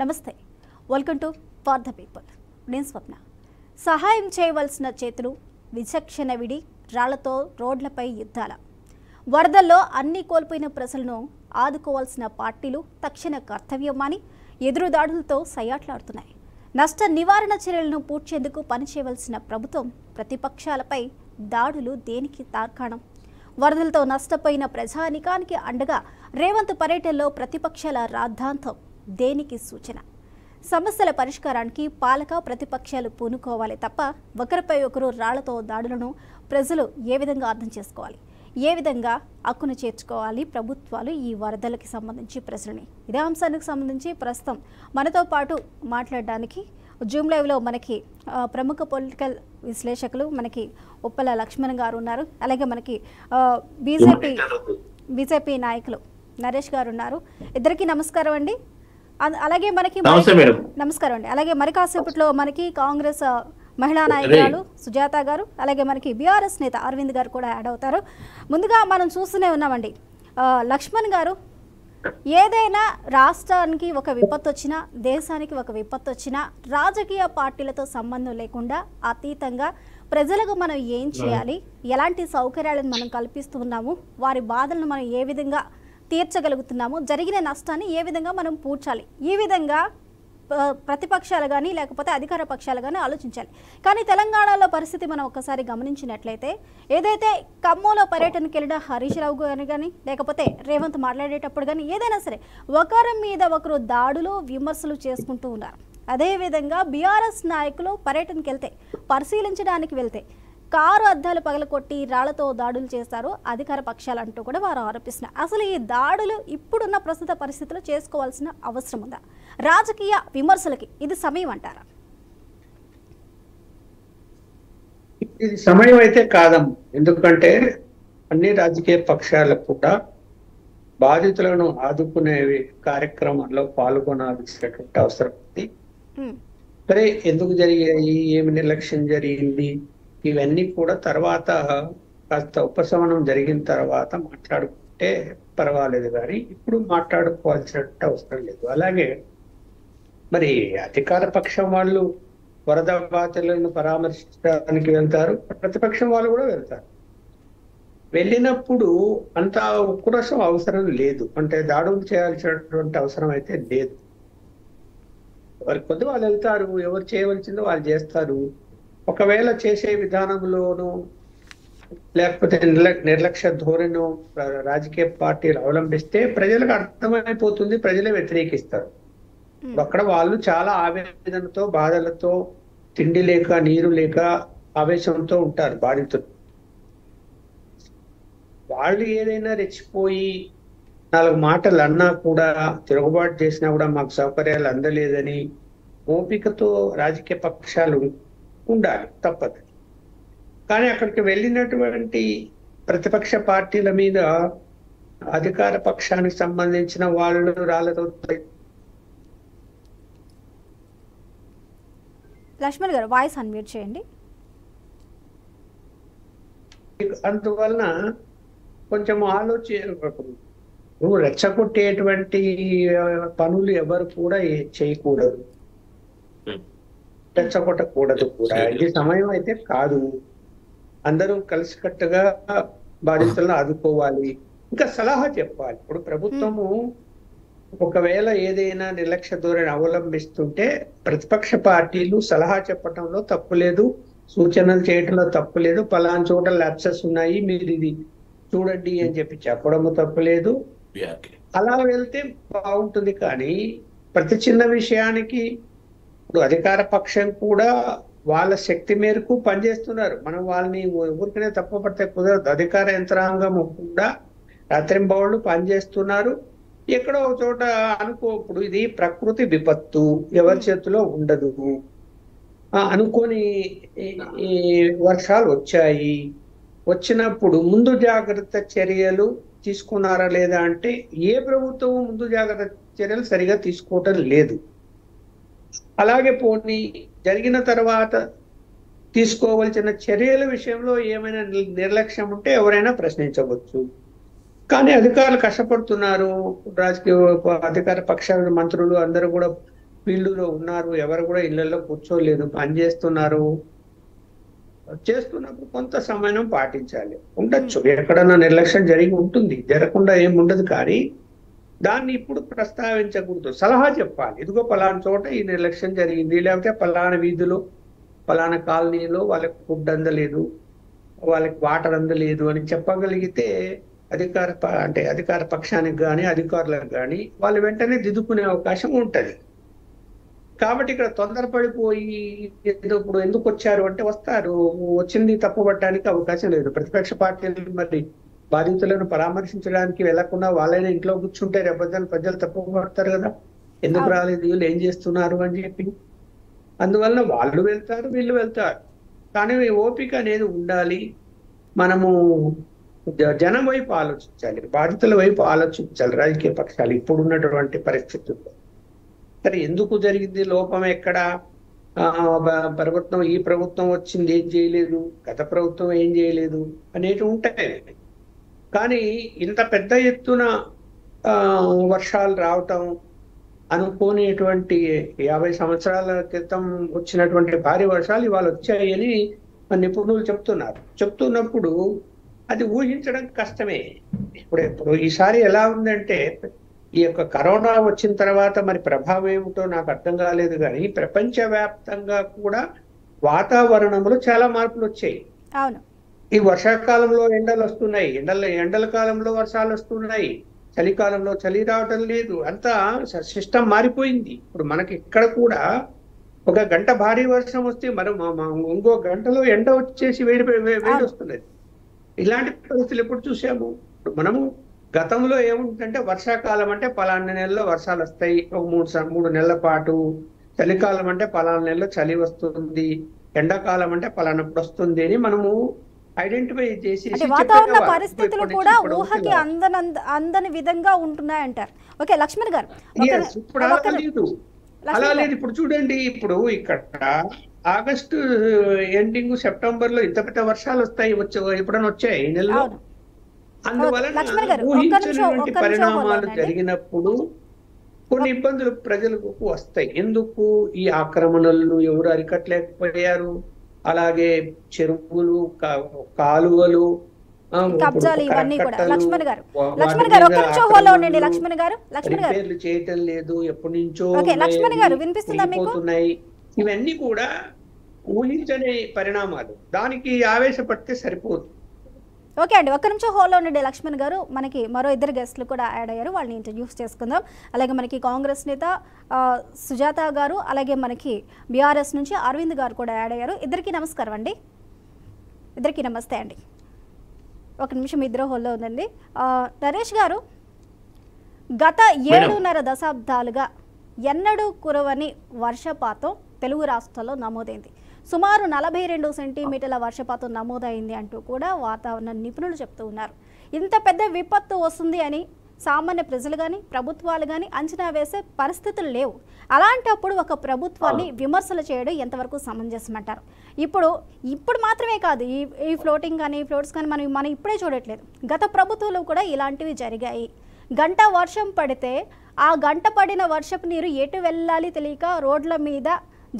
నమస్తే, welcome to for the people. నేను స్వప్న. సహాయం చేయవలసిన చేతులు విచక్షణ విడి రాళ్లతో రోడ్లపై యుద్ధాల. వరదల్లో అన్ని కోల్పోయిన ప్రజలను ఆదుకోవాల్సిన పార్టీలు తక్షణ కర్తవ్యమని ఎదురుదాడులతో సయ్యాట్లాడుతున్నాయి. నష్ట నివారణ చర్యలను పూడ్చేందుకు పనిచేయవలసిన ప్రభుత్వం ప్రతిపక్షాలపై దాడులు దేనికి తార్కాణం? వరదలతో నష్టపోయిన ప్రజానికానికి అండగా రేవంత్ పర్యటనలో ప్రతిపక్షాల రాద్ధాంతం దేనికి సూచన? సమస్యల పరిష్కారానికి పాలక ప్రతిపక్షాలు పూనుకోవాలి తప్ప ఒకరిపై ఒకరు రాళ్లతో దాడులను ప్రజలు ఏ విధంగా అర్థం చేసుకోవాలి? ఏ విధంగా హక్కును చేర్చుకోవాలి ప్రభుత్వాలు ఈ వరదలకి సంబంధించి ప్రజలని? ఇదే అంశానికి సంబంధించి ప్రస్తుతం మనతో పాటు మాట్లాడడానికి జూమ్ లైవ్లో మనకి ప్రముఖ పొలిటికల్ విశ్లేషకులు మనకి ఉప్పల లక్ష్మణ్ గారు ఉన్నారు. అలాగే మనకి బీజేపీ నాయకులు నరేష్ గారు ఉన్నారు. ఇద్దరికి నమస్కారం అండి. అలాగే మనకి నమస్కారం అండి. అలాగే మరి కాసేపట్లో మనకి కాంగ్రెస్ మహిళా నాయకురాలు సుజాత గారు, అలాగే మనకి బీఆర్ఎస్ నేత అరవింద్ గారు కూడా యాడ్ అవుతారు. ముందుగా మనం చూస్తూనే ఉన్నామండి, లక్ష్మణ్ గారు, ఏదైనా రాష్ట్రానికి ఒక విపత్తు వచ్చినా, దేశానికి ఒక విపత్తు వచ్చినా రాజకీయ పార్టీలతో సంబంధం లేకుండా అతీతంగా ప్రజలకు మనం ఏం చేయాలి, ఎలాంటి సౌకర్యాలను మనం కల్పిస్తున్నాము, వారి బాధలను మనం ఏ విధంగా తీర్చగలుగుతున్నాము, జరిగిన నష్టాన్ని ఏ విధంగా మనం పూడ్చాలి, ఈ విధంగా ప్రతిపక్షాలు కానీ లేకపోతే అధికార పక్షాలు కానీ ఆలోచించాలి. కానీ తెలంగాణలో పరిస్థితి మనం ఒకసారి గమనించినట్లయితే, ఏదైతే ఖమ్మంలో పర్యటనకి వెళ్ళిన హరీష్ రావు గారు కానీ లేకపోతే రేవంత్ మాట్లాడేటప్పుడు కానీ ఏదైనా సరే ఒకరి మీద ఒకరు దాడులు విమర్శలు చేసుకుంటూ ఉన్నారు. అదేవిధంగా బీఆర్ఎస్ నాయకులు పర్యటనకి వెళ్తే, పరిశీలించడానికి వెళ్తే కారు అద్దాలు పగలకొట్టి రాళ్లతో దాడులు చేస్తారు అధికార పక్షాలు అంటూ కూడా వారు ఆరోపిస్తున్నారు. అసలు ఈ దాడులు ఇప్పుడున్న ప్రస్తుత పరిస్థితుల్లో చేసుకోవాల్సిన అవసరం ఉందా? రాజకీయ విమర్శలకి ఇది సమయం అంటారా? ఇది సమయం అయితే కాదమ్మా. ఎందుకంటే అన్ని రాజకీయ పక్షాలకు కూడా బాధితులను ఆదుకునే కార్యక్రమంలో పాల్గొనాల్సినటువంటి అవసరం ఉంది. సరే, ఎందుకు జరిగాయి, ఏమి నిర్లక్ష్యం జరిగింది, ఇవన్నీ కూడా తర్వాత కాస్త ఉపశమనం జరిగిన తర్వాత మాట్లాడుకుంటే పర్వాలేదు, కానీ ఇప్పుడు మాట్లాడుకోవాల్సిన అవసరం లేదు. అలాగే మరి అధికార పక్షం వాళ్ళు వరద బాధితులను పరామర్శించడానికి వెళ్తారు, ప్రతిపక్షం వాళ్ళు కూడా వెళ్తారు. వెళ్ళినప్పుడు అంత ఉక్రోషం అవసరం లేదు, అంటే దాడులు చేయాల్సినటువంటి అవసరం అయితే లేదు. వారి కొద్ది వాళ్ళు వెళ్తారు, ఎవరు చేయవలసిందో వాళ్ళు చేస్తారు. ఒకవేళ చేసే విధానంలోనూ లేకపోతే నిర్లక్ష్య ధోరణి రాజకీయ పార్టీలు అవలంబిస్తే ప్రజలకు అర్థమైపోతుంది, ప్రజలే వ్యతిరేకిస్తారు. అక్కడ వాళ్ళు చాలా ఆవేదనతో, బాధలతో, తిండి లేక నీరు లేక ఆవేశంతో ఉంటారు బాధితులు. వాళ్ళు ఏదైనా రెచ్చిపోయి 4 మాటలు అన్నా కూడా, తిరుగుబాటు చేసినా కూడా మాకు సౌకర్యాలు అందలేదని ఓపికతో రాజకీయ పక్షాలు ఉండాలి, తప్పదు. కానీ అక్కడికి వెళ్ళినటువంటి ప్రతిపక్ష పార్టీల మీద అధికార పక్షానికి సంబంధించిన వాళ్ళు రాళ్ళతో. లక్ష్మణ్ గారు వాయిస్ అన్మ్యూట్ చేయండి. అందువలన కొంచెం రెచ్చగొట్టేటువంటి పనులు ఎవరు కూడా చేయకూడదు, రెచ్చగొట్టకూడదు కూడా. ఇది సమయం అయితే కాదు. అందరూ కలిసికట్టుగా బాధితులను ఆదుకోవాలి, ఇంకా సలహా చెప్పాలి. ఇప్పుడు ప్రభుత్వము ఒకవేళ ఏదైనా నిర్లక్ష్య ధోరణి అవలంబిస్తుంటే ప్రతిపక్ష పార్టీలు సలహా చెప్పడంలో తప్పు లేదు, సూచనలు చేయడంలో తప్పు లేదు. పలానా చోట ల్యాప్సెస్ ఉన్నాయి, మీరు ఇది చూడండి అని చెప్పి చెప్పడము తప్పులేదు. అలా వెళ్తే బాగుంటుంది. కానీ ప్రతి చిన్న విషయానికి ఇప్పుడు అధికార పక్షం కూడా వాళ్ళ శక్తి మేరకు పనిచేస్తున్నారు. మనం వాళ్ళని ఊరికనే తప్పుపడితే కుదరదు. అధికార యంత్రాంగం కూడా రాత్రింబవళ్ళు పనిచేస్తున్నారు. ఎక్కడో ఒక చోట ఇప్పుడు ఇది ప్రకృతి విపత్తు, ఎవరి చేతిలో ఉండదు. అనుకోని వర్షాలు వచ్చాయి. వచ్చినప్పుడు ముందు జాగ్రత్త చర్యలు తీసుకున్నారా లేదా అంటే ఏ ప్రభుత్వం ముందు జాగ్రత్త చర్యలు సరిగా తీసుకోవటం లేదు. అలాగే పోనీ జరిగిన తర్వాత తీసుకోవలసిన చర్యల విషయంలో ఏమైనా నిర్లక్ష్యం ఉంటే ఎవరైనా ప్రశ్నించవచ్చు. కానీ అధికారులు కష్టపడుతున్నారు, రాజకీయ అధికార పక్షాల మంత్రులు అందరూ కూడా ఫీల్డ్లో ఉన్నారు, ఎవరు కూడా ఇళ్లలో కూర్చోలేదు, పని చేస్తున్నారు. చేస్తున్నప్పుడు కొంత సమయం పాటించాలి. ఉండొచ్చు, ఎక్కడన్నా నిర్లక్ష్యం జరిగి ఉంటుంది, జరగకుండా ఏమి ఉండదు. కానీ దాన్ని ఇప్పుడు ప్రస్తావించకూడదు, సలహా చెప్పాలి. ఇదిగో పలానా చోట ఈ నిర్లక్ష్యం జరిగింది, లేకపోతే పలానా వీధిలో పలానా కాలనీలో వాళ్ళకి ఫుడ్ అందలేదు, వాళ్ళకి వాటర్ అందలేదు అని చెప్పగలిగితే అధికార పక్షానికి కానీ అధికారులకు కానీ వాళ్ళు వెంటనే దిద్దుకునే అవకాశం ఉంటుంది. కాబట్టి ఇక్కడ తొందరపడిపోయి ఏదో ఇప్పుడు ఎందుకు వచ్చారు అంటే వస్తారు, వచ్చింది తప్పుపట్టడానికి అవకాశం లేదు. ప్రతిపక్ష పార్టీలు మరి బాధితులను పరామర్శించడానికి వెళ్లకుండా వాళ్ళైనా ఇంట్లో కూర్చుంటే రేపొద్దున ప్రజలు తప్పుపడతారు కదా, ఎందుకు రాలేదు, వీళ్ళు ఏం చేస్తున్నారు అని చెప్పి. అందువలన వాళ్ళు వెళ్తారు, వీళ్ళు వెళ్తారు. కానీ ఓపిక అనేది ఉండాలి. మనము జనం వైపు ఆలోచించాలి, బాధితుల వైపు ఆలోచించాలి రాజకీయ పక్షాలు ఇప్పుడున్నటువంటి పరిస్థితుల్లో. సరే, ఎందుకు జరిగింది, లోపం ఎక్కడ, ప్రభుత్వం ఈ ప్రభుత్వం వచ్చింది ఏం చేయలేదు, గత ప్రభుత్వం ఏం చేయలేదు అనేవి ఉంటాయి. కానీ ఇంత పెద్ద ఎత్తున వర్షాలు రావటం, అనుకోనేటువంటి 50 సంవత్సరాల క్రితం వచ్చినటువంటి భారీ వర్షాలు ఇవాళ వచ్చాయని నిపుణులు చెప్తున్నప్పుడు అది ఊహించడం కష్టమే. ఇప్పుడు ఈసారి ఎలా ఉందంటే, ఈ యొక్క కరోనా వచ్చిన తర్వాత మరి ప్రభావం ఏమిటో నాకు అర్థం కాలేదు, కానీ ప్రపంచవ్యాప్తంగా కూడా వాతావరణంలో చాలా మార్పులు వచ్చాయి. ఈ వర్షాకాలంలో ఎండలు వస్తున్నాయి, ఎండల కాలంలో వర్షాలు వస్తున్నాయి, చలికాలంలో చలి రావటం లేదు, అంతా సిస్టమ్ మారిపోయింది. ఇప్పుడు మనకి ఇక్కడ కూడా ఒక గంట భారీ వర్షం వస్తే ఇంకో గంటలో ఎండ వచ్చేసి వేడి వస్తున్నది. ఇలాంటి పరిస్థితులు ఎప్పుడు చూసాము? మనము గతంలో ఏముంటుందంటే వర్షాకాలం అంటే పలానా నెలలో వర్షాలు వస్తాయి, ఒక 3 నెలల పాటు. చలికాలం అంటే పలానా నెలలో చలి వస్తుంది, ఎండాకాలం అంటే పలానప్పుడు వస్తుంది అని మనము ఐడెంటిఫై చేసి వాతావరణ పరిస్థితులు కూడా ఊహకి అందని విధంగా ఉంటున్నాయంటారు. ఓకే లక్ష్మణ్ గారు, ఇప్పుడు అలా లేదు. ఇప్పుడు చూడండి, ఇప్పుడు ఇక్కడ ఆగస్టు ఎండింగ్ సెప్టెంబర్ లో ఇంత పెద్ద వర్షాలు వస్తాయి, ఎప్పుడైనా వచ్చాయి ఈ నెలలో. అందువలన ఊహించినటువంటి పరిణామాలు జరిగినప్పుడు కొన్ని ఇబ్బందులు ప్రజలకు వస్తాయి. ఎందుకు? ఈ ఆక్రమణలు ఎవరు అరికట్టలేకపోయారు, అలాగే చెరువులు, కాలువలు, రిపేర్లు చేయటం లేదు, ఎప్పటి నుంచో వినిపిస్తున్నాయి. ఇవన్నీ కూడా ఊహించని పరిణామాలు, దానికి ఆవేశపడితే సరిపోదు. ఓకే అండి, ఒక్క నిమిషం హోల్లో ఉండండి లక్ష్మణ్ గారు. మనకి మరో 2 గెస్టులు కూడా యాడ్ అయ్యారు, వాళ్ళని ఇంట్రడ్యూస్ చేసుకుందాం. అలాగే మనకి కాంగ్రెస్ నేత సుజాత గారు, అలాగే మనకి బీఆర్ఎస్ నుంచి అరవింద్ గారు కూడా యాడ్ అయ్యారు. ఇద్దరికి నమస్కారం అండి. ఇద్దరికి నమస్తే అండి. ఒక నిమిషం ఇద్దరు హోల్లో ఉందండి. నరేష్ గారు, గత 7.5 దశాబ్దాలుగా ఎన్నడూ కురవని వర్షపాతం తెలుగు రాష్ట్రాల్లో నమోదైంది. సుమారు 42 సెంటీమీటర్ల వర్షపాతం నమోదైంది అంటూ కూడా వాతావరణ నిపుణులు చెప్తూ ఉన్నారు. ఇంత పెద్ద విపత్తు వస్తుంది అని సామాన్య ప్రజలు కానీ ప్రభుత్వాలు కానీ అంచనా వేసే పరిస్థితులు లేవు. అలాంటప్పుడు ఒక ప్రభుత్వాన్ని విమర్శలు చేయడం ఎంతవరకు సమంజసం అంటారు? ఇప్పుడు మాత్రమే కాదు, ఈ ఫ్లోటింగ్ కానీ ఫ్లోట్స్ కానీ మనం ఇప్పుడే చూడట్లేదు, గత ప్రభుత్వాలు కూడా ఇలాంటివి జరిగాయి. గంట వర్షం పడితే ఆ గంట పడిన వర్షపు నీరు ఎటు వెళ్ళాలి తెలియక రోడ్ల మీద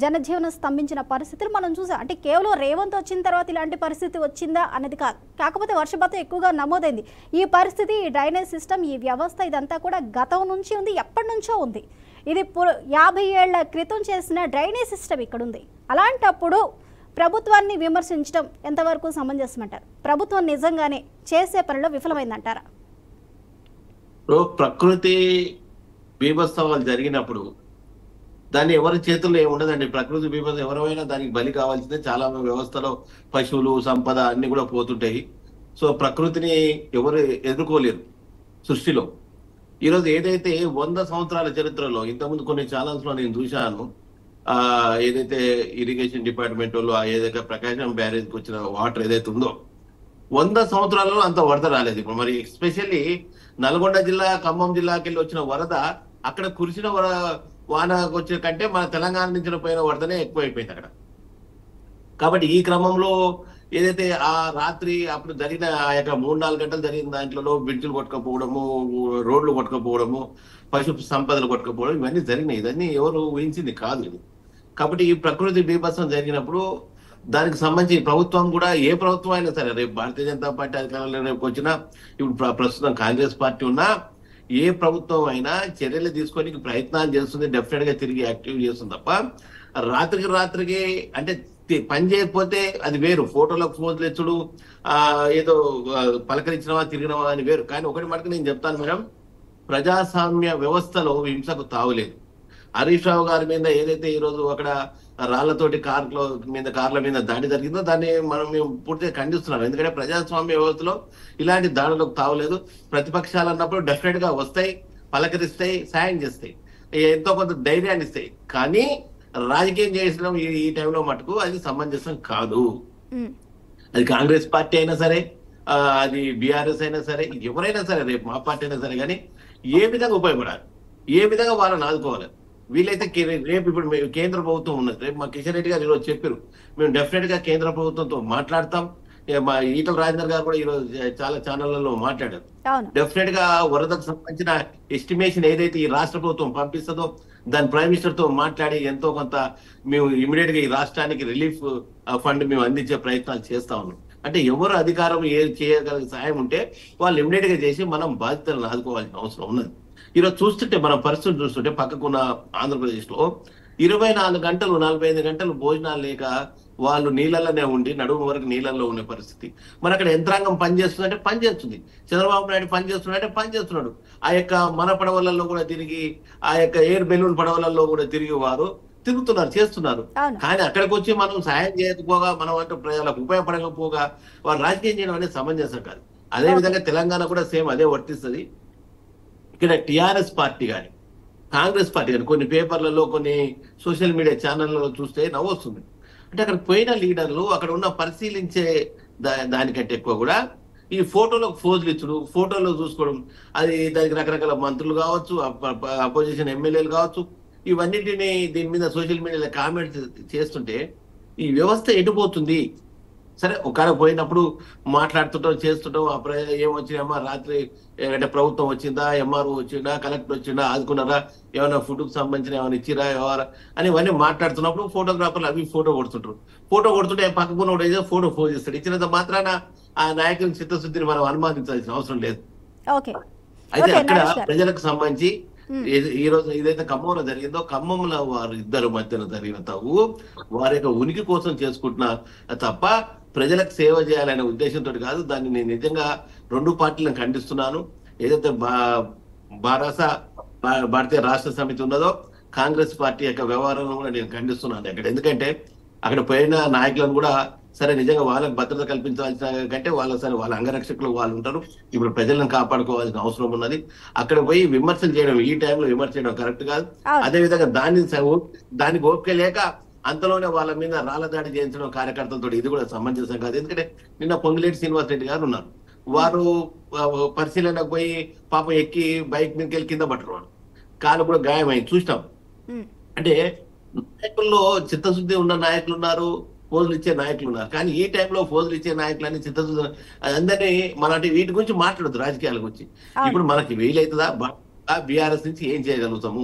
జనజీవనం స్తంభించిన పరిస్థితులు మనం చూసాం. అంటే కేవలం రేవంత్ వచ్చిన తర్వాత ఇలాంటి పరిస్థితి వచ్చిందా అనేది కాదు, కాకపోతే వర్షపాతం ఎక్కువగా నమోదైంది. ఈ పరిస్థితి, ఈ డ్రైనేజ్ సిస్టమ్, ఈ వ్యవస్థ ఇదంతా కూడా గతం నుంచి ఉంది, ఎప్పటి నుంచో ఉంది. ఇది 50 ఏళ్ల క్రితం చేసిన డ్రైనేజ్ సిస్టమ్ ఇక్కడ ఉంది. అలాంటప్పుడు ప్రభుత్వాన్ని విమర్శించడం ఎంతవరకు సమంజసం అంటారు? ప్రభుత్వం నిజంగానే చేసే పనిలో విఫలమైందంటారా? ప్రకృతి బీభత్సవాలు జరిగినప్పుడు దాన్ని ఎవరి చేతుల్లో ఏముండదండి. ప్రకృతి బీభత్సం ఎవరైనా దానికి బలి కావాల్సిందే. చాలా వ్యవస్థలో పశువులు, సంపద అన్ని కూడా పోతుంటాయి. సో ప్రకృతిని ఎవరు ఎదుర్కోలేరు సృష్టిలో. ఈరోజు ఏదైతే 100 సంవత్సరాల చరిత్రలో, ఇంతకుముందు కొన్ని ఛానల్స్ లో నేను చూశాను, ఏదైతే ఇరిగేషన్ డిపార్ట్మెంట్ వాళ్ళు ఏదైతే ప్రకాశం బ్యారేజ్కి వచ్చిన వాటర్ ఏదైతే ఉందో 100 సంవత్సరాలలో అంత వరద రాలేదు. ఇప్పుడు మరి ఎస్పెషల్లీ నల్గొండ జిల్లా, ఖమ్మం జిల్లాకి వెళ్ళి వచ్చిన వరద, అక్కడ కురిసిన వాన వచ్చే కంటే మన తెలంగాణ నుంచి పోయిన వరదనే ఎక్కువైపోయింది అక్కడ. కాబట్టి ఈ క్రమంలో ఏదైతే ఆ రాత్రి అప్పుడు జరిగిన ఆ యొక్క 3-4 గంటలు జరిగిన దాంట్లో బ్రిడ్జిలు కొట్టుకపోవడము, రోడ్లు కొట్టుకపోవడము, పశు సంపదలు కొట్టుకపోవడం ఇవన్నీ జరిగినాయి. ఇవన్నీ ఎవరు ఊహించింది కాదు ఇది. కాబట్టి ఈ ప్రకృతి బీభత్సం జరిగినప్పుడు దానికి సంబంధించి ప్రభుత్వం కూడా, ఏ ప్రభుత్వం అయినా సరే, రేపు భారతీయ జనతా పార్టీ అధికారంలో రేపు వచ్చినా, ఇప్పుడు ప్రస్తుతం కాంగ్రెస్ పార్టీ ఉన్నా, ఏ ప్రభుత్వం అయినా చర్యలు తీసుకోవడానికి ప్రయత్నాలు చేస్తుంది, డెఫినెట్ గా తిరిగి యాక్టివ్ చేస్తుంది తప్ప రాత్రికి అంటే పని చేయకపోతే అది వేరు. ఫోటోలకు ఫోజులు ఎచ్చుడు, ఏదో పలకరించినవా తిరిగినవా అని వేరు. కానీ ఒకటి మటుకు నేను చెప్తాను మేడం, ప్రజాస్వామ్య వ్యవస్థలో హింసకు తావులేదు. హరీష్ రావు గారి మీద ఏదైతే ఈ రోజు అక్కడ రాళ్లతోటి కార్ల మీద దాడి జరిగిందో దాన్ని మేము పూర్తిగా ఖండిస్తున్నాం. ఎందుకంటే ప్రజాస్వామ్య వ్యవస్థలో ఇలాంటి దాడులకు తావులేదు. ప్రతిపక్షాలు అన్నప్పుడు డెఫినెట్ గా వస్తాయి, పలకరిస్తాయి, సాయం చేస్తాయి, ఎంతో కొంత ధైర్యాన్ని ఇస్తాయి. కానీ రాజకీయం చేసిన ఈ టైంలో మటుకు అది సమంజసం కాదు. అది కాంగ్రెస్ పార్టీ అయినా సరే, అది బీఆర్ఎస్ అయినా సరే, ఎవరైనా సరే, రేపు మా పార్టీ అయినా సరే, కానీ ఏ విధంగా ఉపయోగపడాలి, ఏ విధంగా వాళ్ళని ఆదుకోవాలి. వీలైతే రేపు ఇప్పుడు కేంద్ర ప్రభుత్వం ఉన్నది. రేపు మా కిషన్ రెడ్డి గారు ఈరోజు చెప్పారు, మేము డెఫినెట్ గా కేంద్ర ప్రభుత్వంతో మాట్లాడతాం. మా ఈటల రాజేందర్ గారు కూడా ఈరోజు చాలా ఛానళ్లలో మాట్లాడారు. డెఫినెట్ గా వరదకు సంబంధించిన ఎస్టిమేషన్ ఏదైతే ఈ రాష్ట్ర ప్రభుత్వం పంపిస్తుందో దాని ప్రైమ్ మినిస్టర్ తో మాట్లాడి ఎంతో కొంత మేము ఇమీడియట్ గా ఈ రాష్ట్రానికి రిలీఫ్ ఫండ్ మేము అందించే ప్రయత్నాలు చేస్తా ఉన్నాం. అంటే ఎవరు అధికారం చేయగలిగే సహాయం ఉంటే వాళ్ళు ఇమీడియట్ గా చేసి మనం బాధ్యతలను ఆదుకోవాల్సిన అవసరం ఉన్నది. ఈరోజు చూస్తుంటే మన పరిస్థితి చూస్తుంటే పక్కకున్న ఆంధ్రప్రదేశ్ లో 24 గంటలు 45 గంటలు భోజనాలు లేక వాళ్ళు నీళ్ళలోనే ఉండి నడుము వరకు నీళ్ళల్లో ఉండే పరిస్థితి. మరి అక్కడ యంత్రాంగం పనిచేస్తుందంటే పనిచేస్తుంది, చంద్రబాబు నాయుడు పనిచేస్తున్నాడంటే పనిచేస్తున్నాడు. ఆ యొక్క మన పడవలలో కూడా తిరిగి, ఆ యొక్క ఎయిర్ బెలూన్ పడవలలో కూడా తిరిగి వారు తిరుగుతున్నారు, చేస్తున్నారు. కానీ అక్కడికి వచ్చి మనం సాయం చేయకపోగా, మనం అంటే ప్రజలకు ఉపయోగపడకపోగా వారు రాజకీయం చేయడం అనేది సమంజసం కాదు. అదే విధంగా తెలంగాణ కూడా సేమ్ అదే వర్తిస్తుంది. ఇక్కడ టిఆర్ఎస్ పార్టీ కానీ కాంగ్రెస్ పార్టీ కానీ కొన్ని పేపర్లలో, కొన్ని సోషల్ మీడియా ఛానళ్లలో చూస్తే నవ్వు వస్తుంది. అంటే అక్కడ పోయిన లీడర్లు అక్కడ ఉన్న పరిశీలించే దానికంటే ఎక్కువ కూడా ఈ ఫోటోలకు ఫోజులు ఇచ్చుడు, ఫోటోలో చూసుకోవడం, అది దానికి రకరకాల మంత్రులు కావచ్చు, అపోజిషన్ ఎమ్మెల్యేలు కావచ్చు, ఇవన్నిటిని దీని మీద సోషల్ మీడియాలో కామెంట్స్ చేస్తుంటే ఈ వ్యవస్థ ఎటుపోతుంది. సరే ఒకవేళ పోయినప్పుడు మాట్లాడుతుంటాం, చేస్తుంటాం, ఏమొచ్చినామా రాత్రి, అంటే ప్రభుత్వం వచ్చిందా, ఎంఆర్ఓ వచ్చిందా, కలెక్టర్ వచ్చిందా, ఆదుకున్నారా, ఏమైనా ఫుడ్కి సంబంధించిన ఏమైనా ఇచ్చిరా ఎవరా అని ఇవన్నీ మాట్లాడుతున్నప్పుడు ఫోటోగ్రాఫర్లు అవి ఫోటో కొడుతుంటారు. ఫోటో కొడుతుంటే పక్కకున్న ఏదో ఫోటో పోజ్ చేస్తాడు. ఇచ్చినంత మాత్రాన ఆ నాయకుని చిత్తశుద్ధిని మనం అనుమానించాల్సిన అవసరం లేదు. అయితే అక్కడ ప్రజలకు సంబంధించి ఈ రోజు ఏదైతే ఖమ్మంలో జరిగిందో, ఖమ్మంలో వారు ఇద్దరు మధ్యన జరిగిన తవ్వు వారి యొక్క ఉనికి కోసం చేసుకుంటున్న తప్ప ప్రజలకు సేవ చేయాలనే ఉద్దేశంతో కాదు. దాన్ని నేను నిజంగా రెండు పార్టీలను ఖండిస్తున్నాను. ఏదైతే భారతీయ రాష్ట్ర సమితి ఉన్నదో కాంగ్రెస్ పార్టీ యొక్క వ్యవహారం కూడా నేను ఖండిస్తున్నాను అక్కడ. ఎందుకంటే అక్కడ పోయిన నాయకులను కూడా సరే నిజంగా వాళ్ళకి భద్రత కల్పించాల్సిన కంటే వాళ్ళ అంగరక్షకులు వాళ్ళు ఉంటారు. ఇప్పుడు ప్రజలను కాపాడుకోవాల్సిన అవసరం ఉన్నది. అక్కడ పోయి విమర్శలు చేయడం, ఈ టైంలో విమర్శ చేయడం కరెక్ట్ కాదు. అదే విధంగా దానికి ఓపిక లేక అంతలోనే వాళ్ళ మీద రాళ్ల దాడి చేయించడం కార్యకర్తలతో ఇది కూడా సమంజసం కాదు. ఎందుకంటే నిన్న పొంగులేటి శ్రీనివాస్ రెడ్డి గారు ఉన్నారు. వారు పరిశీలనకు పోయి పాపం ఎక్కి బైక్ మీదకి వెళ్ళి కింద పట్టరు, వాడు కాలు కూడా గాయమైంది చూసినాం. అంటే నాయకుల్లో చిత్తశుద్ధి ఉన్న నాయకులు ఉన్నారు, ఫోజులు ఇచ్చే నాయకులు ఉన్నారు. కానీ ఈ టైంలో ఫోజులు ఇచ్చే నాయకులని చిత్తశుద్ధి అందరినీ మన వీటి గురించి మాట్లాడదు, రాజకీయాల గురించి. ఇప్పుడు మనకి వీలైతుందా? బీఆర్ఎస్ నుంచి ఏం చేయగలుగుతాము,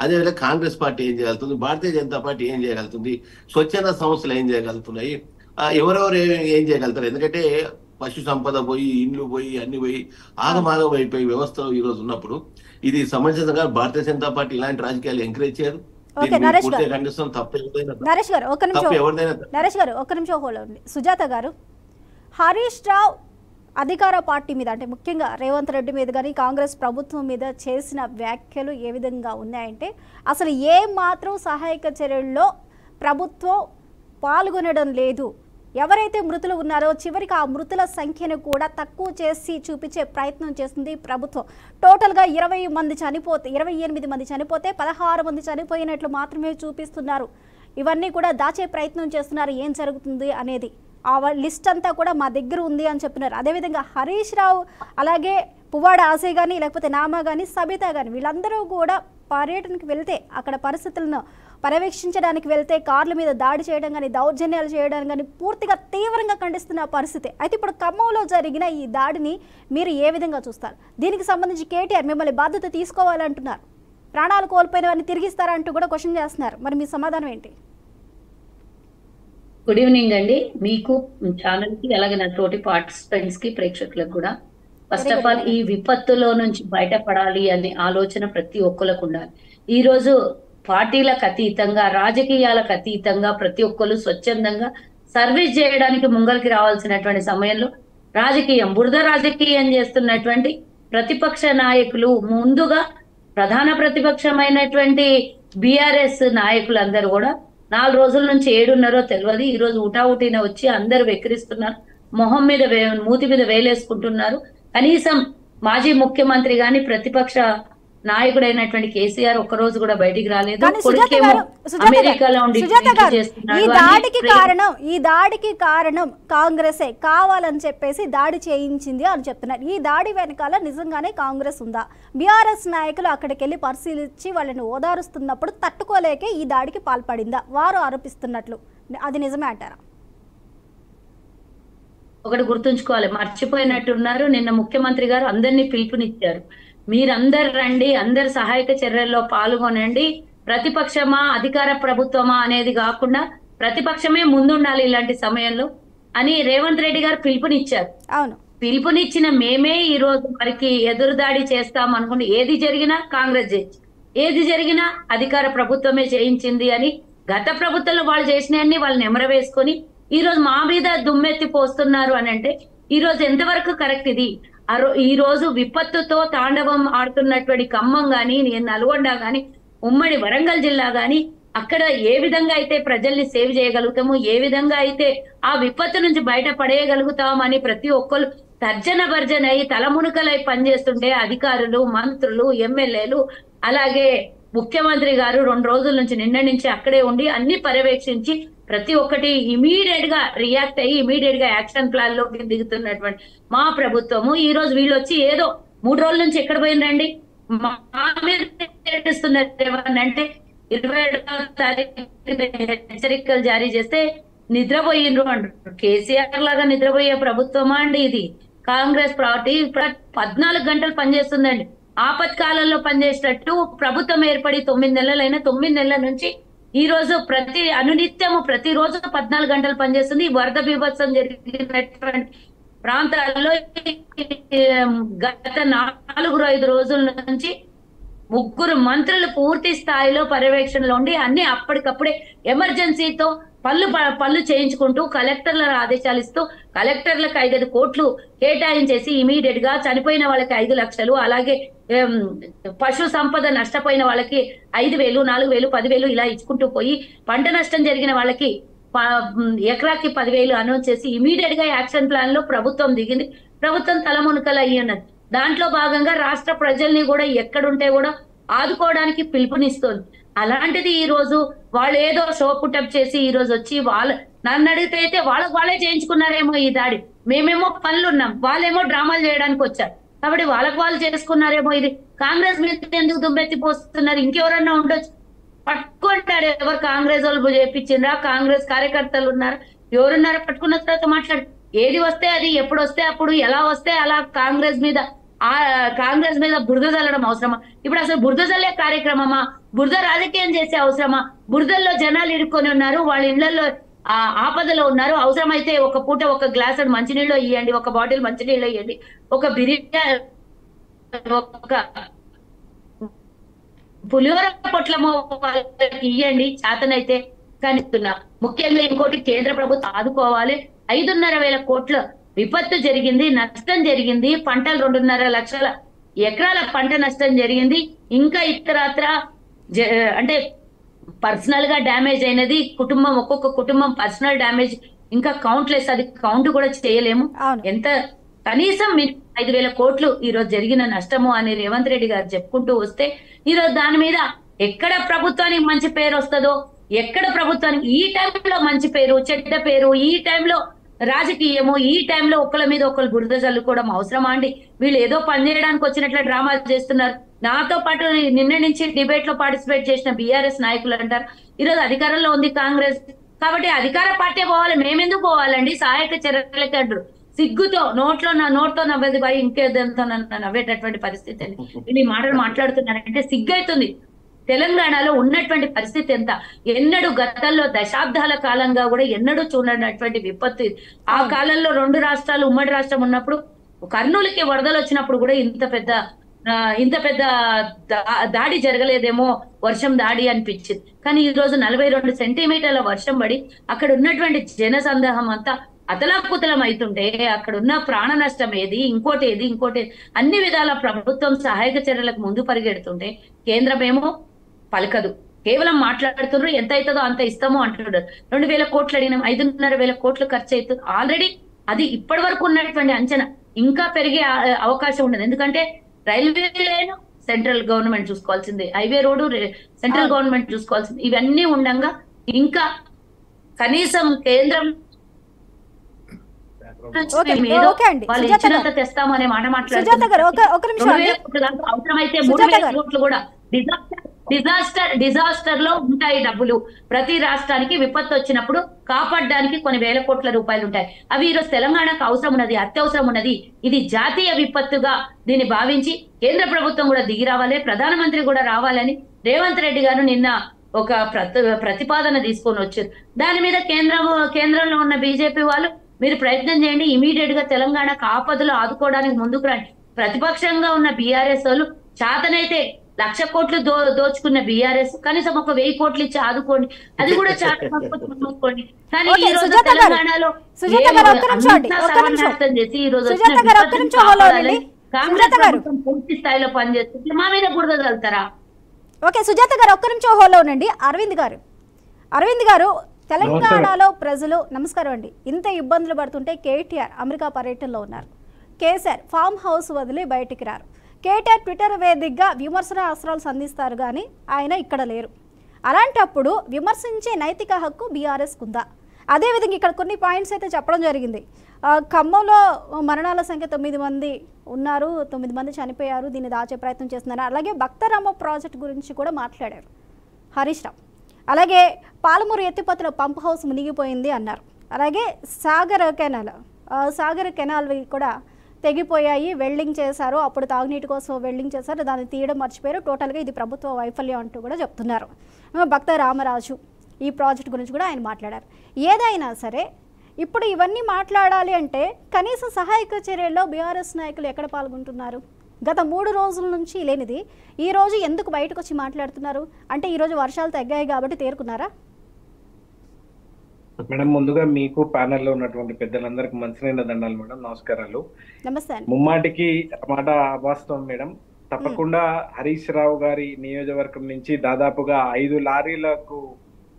అదేవిధంగా కాంగ్రెస్ పార్టీ ఏం చేయగలుగుతుంది, భారతీయ జనతా పార్టీ ఏం చేయగలుగుతుంది, స్వచ్ఛంద సంస్థలు ఏం చేయగలుగుతున్నాయి, ఎవరెవరు ఏం చేయగలుగుతారు? ఎందుకంటే పశు సంపద పోయి, ఇండ్లు పోయి, అన్ని పోయి ఆగమాగం అయిపోయి వ్యవస్థలో ఈ రోజు ఉన్నప్పుడు ఇది సమంజసంగా భారతీయ జనతా పార్టీ ఇలాంటి రాజకీయాలు ఎంకరేజ్ చేయరు. నరేష్ గారు ఒక్క నిమిషం హోల్డ్ అవ్వండి. సుజాత గారు, హరీష్ రావు అధికార పార్టీ మీద అంటే ముఖ్యంగా రేవంత్ రెడ్డి మీద కానీ కాంగ్రెస్ ప్రభుత్వం మీద చేసిన వ్యాఖ్యలు ఏ విధంగా ఉన్నాయంటే అసలు ఏ మాత్రం సహాయక చర్యల్లో ప్రభుత్వం పాల్గొనడం లేదు. ఎవరైతే మృతులు ఉన్నారో చివరికి ఆ మృతుల సంఖ్యను కూడా తక్కువ చేసి చూపించే ప్రయత్నం చేస్తుంది ప్రభుత్వం. టోటల్గా 28 మంది చనిపోతే 16 మంది చనిపోయినట్లు మాత్రమే చూపిస్తున్నారు. ఇవన్నీ కూడా దాచే ప్రయత్నం చేస్తున్నారు ఏం జరుగుతుంది అనేది. ఆ లిస్ట్ అంతా కూడా మా దగ్గర ఉంది అని చెప్పినారు. అదేవిధంగా హరీష్ రావు, అలాగే పువ్వాడ ఆశయ్ కానీ, లేకపోతే నామా కానీ, సబితా కానీ వీళ్ళందరూ కూడా పర్యటనకు వెళ్తే అక్కడ పర్యవేక్షించడానికి వెళ్తే కార్ల మీద దాడి చేయడం కానీ, దౌర్జన్యాలు చేయడం కానీ పూర్తిగా తీవ్రంగా ఖండిస్తున్న పరిస్థితి. అయితే ఇప్పుడు ఖమ్మంలో జరిగిన ఈ దాడిని మీరు ఏ విధంగా చూస్తారు? దీనికి సంబంధించి కేటీఆర్ మిమ్మల్ని బాధ్యత తీసుకోవాలంటున్నారు, ప్రాణాలు కోల్పోయిన వారిని తిరిగిస్తారంటూ కూడా క్వశ్చన్ చేస్తున్నారు. మరి మీ సమాధానం ఏంటి? గుడ్ ఈవినింగ్ అండి, మీకు ఛానల్కి అలాగే నా తోటి పార్టిసిపెంట్స్ కి ప్రేక్షకులకు కూడా. ఫస్ట్ ఆఫ్ ఆల్, ఈ విపత్తులో నుంచి బయటపడాలి అనే ఆలోచన ప్రతి ఒక్కరికి ఉండాలి. ఈ రోజు పార్టీలకు అతీతంగా, రాజకీయాలకు అతీతంగా ప్రతి ఒక్కరు స్వచ్ఛందంగా సర్వీస్ చేయడానికి ముంగలికి రావాల్సినటువంటి సమయంలో బురద రాజకీయం చేస్తున్నటువంటి ప్రతిపక్ష నాయకులు, ముందుగా ప్రధాన ప్రతిపక్షమైనటువంటి బీఆర్ఎస్ నాయకులందరూ కూడా 4 రోజుల నుంచి ఏడున్నారో తెలియదు, ఈ రోజు ఉటావుటిన వచ్చి అందరు వెక్కిరిస్తున్నారు, మొహం మీద మూతి మీద వేలేసుకుంటున్నారు. కనీసం మాజీ ముఖ్యమంత్రి గాని ప్రతిపక్ష నాయకుడైనటువంటి కేసీఆర్ ఒక్క రోజు కూడా బయటికి రాలేదు. అమెరికాలో ఉండి ఈ దాడికి కారణం కాంగ్రెసే కావాలని చెప్పేసి దాడి చేయించింది అని చెప్తున్నారు. ఈ దాడి వెనకాల నిజంగానే కాంగ్రెస్ ఉందా? బీఆర్ఎస్ నాయకులు అక్కడికి వెళ్ళి పరిశీలించి వాళ్ళని ఓదారుస్తున్నప్పుడు తట్టుకోలేకే ఈ దాడికి పాల్పడిందా వారు ఆరోపిస్తున్నట్లు, అది నిజమే అంటారా? ఒకటి గుర్తుంచుకోవాలి, మర్చిపోయినట్టున్నారు, నిన్న ముఖ్యమంత్రి గారు అందరినీ పిలుపునిచ్చారు, మీరందరు రండి, అందరు సహాయక చర్యల్లో పాల్గొనండి, ప్రతిపక్షమా అధికార ప్రభుత్వమా అనేది కాకుండా ప్రతిపక్షమే ముందుండాలి ఇలాంటి సమయంలో అని రేవంత్ రెడ్డి గారు పిలుపునిచ్చారు. అవును, పిలుపునిచ్చిన మేమే ఈ రోజు వారికి ఎదురుదాడి చేస్తాం అనుకుంటే, ఏది జరిగినా కాంగ్రెస్ చేయించి, ఏది జరిగినా అధికార ప్రభుత్వమే చేయించింది అని గత ప్రభుత్వంలో వాళ్ళు చేసినవన్నీ వాళ్ళు నెమరవేసుకొని ఈ రోజు మా మీద దుమ్మెత్తి పోస్తున్నారు అని అంటే ఈ రోజు ఎంతవరకు కరెక్ట్? ఇది ఈ రోజు విపత్తుతో తాండవం ఆడుతున్నటువంటి ఖమ్మం గాని, నల్గొండ గాని, ఉమ్మడి వరంగల్ జిల్లా గాని, అక్కడ ఏ విధంగా అయితే ప్రజల్ని సేవ్ చేయగలుగుతాము, ఏ విధంగా అయితే ఆ విపత్తు నుంచి బయట పడేయగలుగుతామని ప్రతి ఒక్కరు తర్జన భర్జన అయి తలమునుకలై పనిచేస్తుంటే అధికారులు, మంత్రులు, ఎమ్మెల్యేలు, అలాగే ముఖ్యమంత్రి గారు 2 రోజుల నుంచి నిన్న నుంచి అక్కడే ఉండి అన్ని పర్యవేక్షించి ప్రతి ఒక్కటి ఇమీడియట్ గా రియాక్ట్ అయ్యి ఇమీడియట్ గా యాక్షన్ ప్లాన్ లోకి దిగుతున్నటువంటి మా ప్రభుత్వము ఈ రోజు వీళ్ళు వచ్చి ఏదో 3 రోజుల నుంచి ఎక్కడ పోయిందండి, మా మీద అంటే 27వ తారీఖు హెచ్చరికలు జారీ చేస్తే నిద్రపోయిండ్రు అంటారు. కేసీఆర్ లాగా నిద్రపోయే ప్రభుత్వమా అండి ఇది? కాంగ్రెస్ పార్టీ 14 గంటలు పనిచేస్తుందండి. ఆపత్కాలంలో పనిచేసేటట్టు ప్రభుత్వం ఏర్పడి 9 నెలలైనా 9 నెలల నుంచి ఈ రోజు అనునిత్యము ప్రతిరోజు 14 గంటలు పనిచేస్తుంది. వరద బీభత్సం జరిగినటువంటి ప్రాంతాల్లో గత 4-5 రోజుల నుంచి 3 మంత్రులు పూర్తి స్థాయిలో పర్యవేక్షణలో ఉండి అన్ని అప్పటికప్పుడే ఎమర్జెన్సీతో పళ్ళు చేయించుకుంటూ కలెక్టర్ల ఆదేశాలు ఇస్తూ కలెక్టర్లకు 5 కోట్లు కేటాయించేసి ఇమీడియట్ గా చనిపోయిన వాళ్ళకి 5 లక్షలు, అలాగే పశు సంపద నష్టపోయిన వాళ్ళకి 5,000, 4,000, 10,000 ఇలా ఇచ్చుకుంటూ పోయి పంట నష్టం జరిగిన వాళ్ళకి ఎకరాకి 10,000 అనౌన్స్ చేసి ఇమీడియట్ గా యాక్షన్ ప్లాన్ లో ప్రభుత్వం దిగింది. ప్రభుత్వం తలమునకలు అయ్యన్నది. దాంట్లో భాగంగా రాష్ట్ర ప్రజల్ని కూడా ఎక్కడుంటే కూడా ఆదుకోవడానికి పిలుపునిస్తోంది. అలాంటిది ఈ రోజు వాళ్ళు ఏదో షో పుటప్ చేసి ఈ రోజు వచ్చి నన్ను అడిగితే అయితే వాళ్ళే చేయించుకున్నారేమో ఈ దాడి, మేమేమో పనులున్నాం, వాళ్ళేమో డ్రామాలు చేయడానికి వచ్చారు కాబట్టి వాళ్ళు చేసుకున్నారేమో. ఇది కాంగ్రెస్ మీద ఎందుకు దుమ్మెత్తి పోస్తున్నారు? ఇంకెవరన్నా ఉండొచ్చు, పట్టుకుంటాడు. ఎవరు కాంగ్రెస్ వాళ్ళు చేపించిండ్రా? కాంగ్రెస్ కార్యకర్తలు ఉన్నారు, ఎవరున్నారో పట్టుకున్న తర్వాత మాట్లాడు. ఏది వస్తే అది, ఎప్పుడు వస్తే అప్పుడు, ఎలా వస్తే అలా కాంగ్రెస్ మీద బురద చల్లడం అవసరమా? ఇప్పుడు అసలు బురద చల్లే కార్యక్రమమా? బురద రాజకీయం చేసే అవసరమా? బురదల్లో జనాలు ఇరుక్కొని ఉన్నారు, వాళ్ళ ఇళ్లలో ఆపదలో ఉన్నారు. అవసరమైతే ఒక పూట ఒక గ్లాస్ మంచినీళ్ళు ఇవ్వండి, ఒక బాటిల్ మంచినీళ్ళు ఇవ్వండి, ఒక బిర్యానీ, ఒక పులిహోర పొట్లమో ఇవ్వండి చేతనైతే. కానీ ముఖ్యంగా ఇంకోటి, కేంద్ర ప్రభుత్వం ఆదుకోవాలి. 5,500 కోట్ల విపత్తు జరిగింది, నష్టం జరిగింది, పంటలు 2.5 లక్షల ఎకరాల పంట నష్టం జరిగింది. ఇంకా ఇతరత్ర అంటే పర్సనల్ గా డ్యామేజ్ అయినది ఒక్కొక్క కుటుంబం పర్సనల్ డ్యామేజ్ ఇంకా కౌంట్లెస్, అది కౌంట్ కూడా చేయలేము. ఎంత కనీసం 5,000 కోట్లు ఈ రోజు జరిగిన నష్టము అని రేవంత్ రెడ్డి గారు చెప్పుకుంటూ వస్తే ఈ రోజు దాని మీద ఎక్కడ ప్రభుత్వానికి మంచి పేరు వస్తుందో, ఎక్కడ ప్రభుత్వానికి ఈ టైంలో మంచి పేరు చెడ్డ పేరు, ఈ టైంలో రాజకీయము, ఈ టైంలో ఒకళ్ళ మీద ఒకళ్ళు బురద చల్లుకోవడం అవసరమా అండి? వీళ్ళు ఏదో పని చేయడానికి వచ్చినట్లు డ్రామాలు చేస్తున్నారు. నాతో పాటు నిన్న నుంచి డిబేట్ లో పార్టిసిపేట్ చేసిన బీఆర్ఎస్ నాయకులు అంటారు ఈరోజు అధికారంలో ఉంది కాంగ్రెస్, కాబట్టి అధికార పార్టీ పోవాలి, మేమెందుకు పోవాలండి సహాయక చర్యలకి అంటారు. సిగ్గుతో నోట్తో నవ్వేది పోయి ఇంకేదంతా నవ్వేటటువంటి పరిస్థితి అండి. వీళ్ళు ఈ మాటలు మాట్లాడుతున్నారంటే సిగ్గైతుంది. తెలంగాణలో ఉన్నటువంటి పరిస్థితి ఎంత, ఎన్నడూ గతంలో దశాబ్దాల కాలంగా కూడా ఎన్నడూ చూడనటువంటి విపత్తు. ఆ కాలంలో 2 రాష్ట్రాలు ఉమ్మడి రాష్ట్రం ఉన్నప్పుడు కర్నూలుకి వరదలు వచ్చినప్పుడు కూడా ఇంత పెద్ద దాడి జరగలేదేమో, వర్షం దాడి అనిపించింది. కానీ ఈ రోజు 42 సెంటీమీటర్ల వర్షం పడి అక్కడ ఉన్నటువంటి జన సందేహం అంతా అతలాకుతలం అవుతుంటే అక్కడ ఉన్న ప్రాణ నష్టం ఏది, ఇంకోటి అన్ని విధాల ప్రభుత్వం సహాయక చర్యలకు ముందు పరిగెడుతుంటే కేంద్రం ఏమో పలకదు, కేవలం మాట్లాడుతున్నారు. ఎంత అవుతుందో అంత ఇస్తామో అంటున్నారు. 2,000 కోట్లు అడిగినాం, 5,500 కోట్లు ఖర్చు అవుతుంది ఆల్రెడీ. అది ఇప్పటి వరకు ఉన్నటువంటి అంచనా ఇంకా పెరిగే అవకాశం ఉండదు. ఎందుకంటే రైల్వే లైన్ సెంట్రల్ గవర్నమెంట్ చూసుకోవాల్సిందే, హైవే రోడ్డు సెంట్రల్ గవర్నమెంట్ చూసుకోవాల్సింది. ఇవన్నీ ఉండగా ఇంకా కనీసం కేంద్రం వాళ్ళు ఇచ్చినంత తెస్తామనే మాట మాట్లాడుతున్నారు. అవసరమైతే 3,000 కోట్లు కూడా డిజాస్టర్ లో ఉంటాయి డబ్బులు. ప్రతి రాష్ట్రానికి విపత్తు వచ్చినప్పుడు కాపాడడానికి కొన్ని వేల కోట్ల రూపాయలు ఉంటాయి. అవి ఈరోజు తెలంగాణకు అవసరం ఉన్నది, అత్యవసరం ఉన్నది. ఇది జాతీయ విపత్తుగా దీన్ని భావించి కేంద్ర ప్రభుత్వం కూడా దిగి రావాలి, ప్రధానమంత్రి కూడా రావాలని రేవంత్ రెడ్డి గారు నిన్న ఒక ప్రతిపాదన తీసుకొని వచ్చారు. దాని మీద కేంద్రంలో ఉన్న బీజేపీ వాళ్ళు మీరు ప్రయత్నం చేయండి, ఇమీడియట్ గా తెలంగాణకు ఆపదలు ఆదుకోవడానికి ముందుకు రండి. ప్రతిపక్షంగా ఉన్న బీఆర్ఎస్ వాళ్ళు చాతనైతే 1,00,000 కోట్లు దోచుకున్న బీఆర్ఎస్ కనీసం 1,000 కోట్లు ఇచ్చి ఆదుకోండి, అది కూడా చాటుకోండి. కానీ ఈ రోజు తెలంగాణలో చేసి ఈ రోజు కాంగ్రెస్ ప్రభుత్వం పూర్తి స్థాయిలో పనిచేస్తుంది, మా మీద బురద చల్లుతారా? ఓకే సుజాత గారు ఒక్క నిమిషం హోల్లో ఉండండి. అరవింద్ గారు తెలంగాణలో ప్రజలు నమస్కారం అండి, ఇంత ఇబ్బందులు పడుతుంటే కేటీఆర్ అమెరికా పర్యటనలో ఉన్నారు, కేసీఆర్ ఫామ్ హౌస్ వదిలి బయటికి రారు. కేటీఆర్ ట్విట్టర్ వేదికగా విమర్శన అస్త్రాలు సంధిస్తారు కానీ ఆయన ఇక్కడ లేరు. అలాంటప్పుడు విమర్శించే నైతిక హక్కు బీఆర్ఎస్కు ఉందా? అదేవిధంగా ఇక్కడ కొన్ని పాయింట్స్ అయితే చెప్పడం జరిగింది. ఖమ్మంలో మరణాల సంఖ్య 9 మంది ఉన్నారు, 9 మంది చనిపోయారు, దీన్ని దాచే ప్రయత్నం చేస్తున్నారు. అలాగే భక్తరామ ప్రాజెక్ట్ గురించి కూడా మాట్లాడారు హరీష్ రావు. అలాగే పాలమూరు ఎత్తిపోతల పంప్ హౌస్ మునిగిపోయింది అన్నారు. అలాగే సాగర్ కెనాల్వి కూడా తెగిపోయాయి, వెల్డింగ్ చేశారు, అప్పుడు తాగునీటి కోసం వెల్డింగ్ చేశారు, దాన్ని తీయడం మర్చిపోయారు, టోటల్గా ఇది ప్రభుత్వ వైఫల్యం అంటూ కూడా చెప్తున్నారు. భక్త రామరాజు ఈ ప్రాజెక్ట్ గురించి కూడా ఆయన మాట్లాడారు. ఏదైనా సరే ఇప్పుడు ఇవన్నీ మాట్లాడాలి అంటే కనీస సహాయక చర్యల్లో బీఆర్ఎస్ నాయకులు ఎక్కడ పాల్గొంటున్నారు? గత 3 రోజుల నుంచి లేనిది ఈ రోజు ఎందుకు బయటకు వచ్చి మాట్లాడుతున్నారు? అంటే ఈ రోజు వర్షాలు తగ్గాయి కాబట్టి తేరుకున్నారా? మేడం ముందుగా మీకు ప్యానెల్లో ఉన్నటువంటి పెద్దలందరికీ మంచినీళ్ళ దండాలు మేడం, నమస్కారాలు. నమస్తే. ముమ్మాటికి మాట అవాస్తవం మేడం. తప్పకుండా హరీష్ రావు గారి నియోజకవర్గం నుంచి దాదాపుగా 5 లారీలకు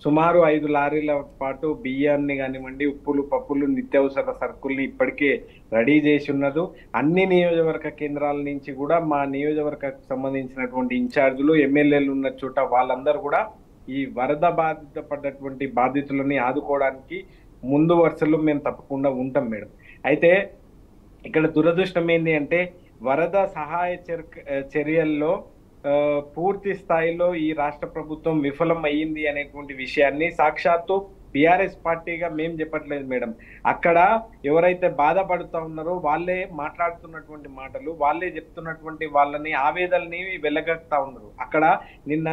సుమారు 5 లారీల పాటు బియ్యాన్ని కానివ్వండి, ఉప్పులు, పప్పులు, నిత్యావసర సరుకుల్ని ఇప్పటికే రెడీ చేసి ఉన్నది. అన్ని నియోజకవర్గ కేంద్రాల నుంచి కూడా మా నియోజకవర్గకు సంబంధించినటువంటి ఇన్ఛార్జీలు, ఎమ్మెల్యేలు ఉన్న చోట వాళ్ళందరూ కూడా ఈ వరద బాధిత పడ్డటువంటి బాధితులని ఆదుకోవడానికి ముందు వరుసలో మేము తప్పకుండా ఉంటాం మేడం. అయితే ఇక్కడ దురదృష్టం ఏంటి అంటే వరద సహాయ చర్యల్లో పూర్తి స్థాయిలో ఈ రాష్ట్ర ప్రభుత్వం విఫలం అయ్యింది అనేటువంటి విషయాన్ని సాక్షాత్తు బీఆర్ఎస్ పార్టీగా మేము చెప్పట్లేదు మేడం. అక్కడ ఎవరైతే బాధపడుతూ ఉన్నారో వాళ్ళే మాట్లాడుతున్నటువంటి మాటలు, వాళ్ళే చెప్తున్నటువంటి వాళ్ళని ఆవేదనని వెళ్ళగక్తా ఉన్నారు. అక్కడ నిన్న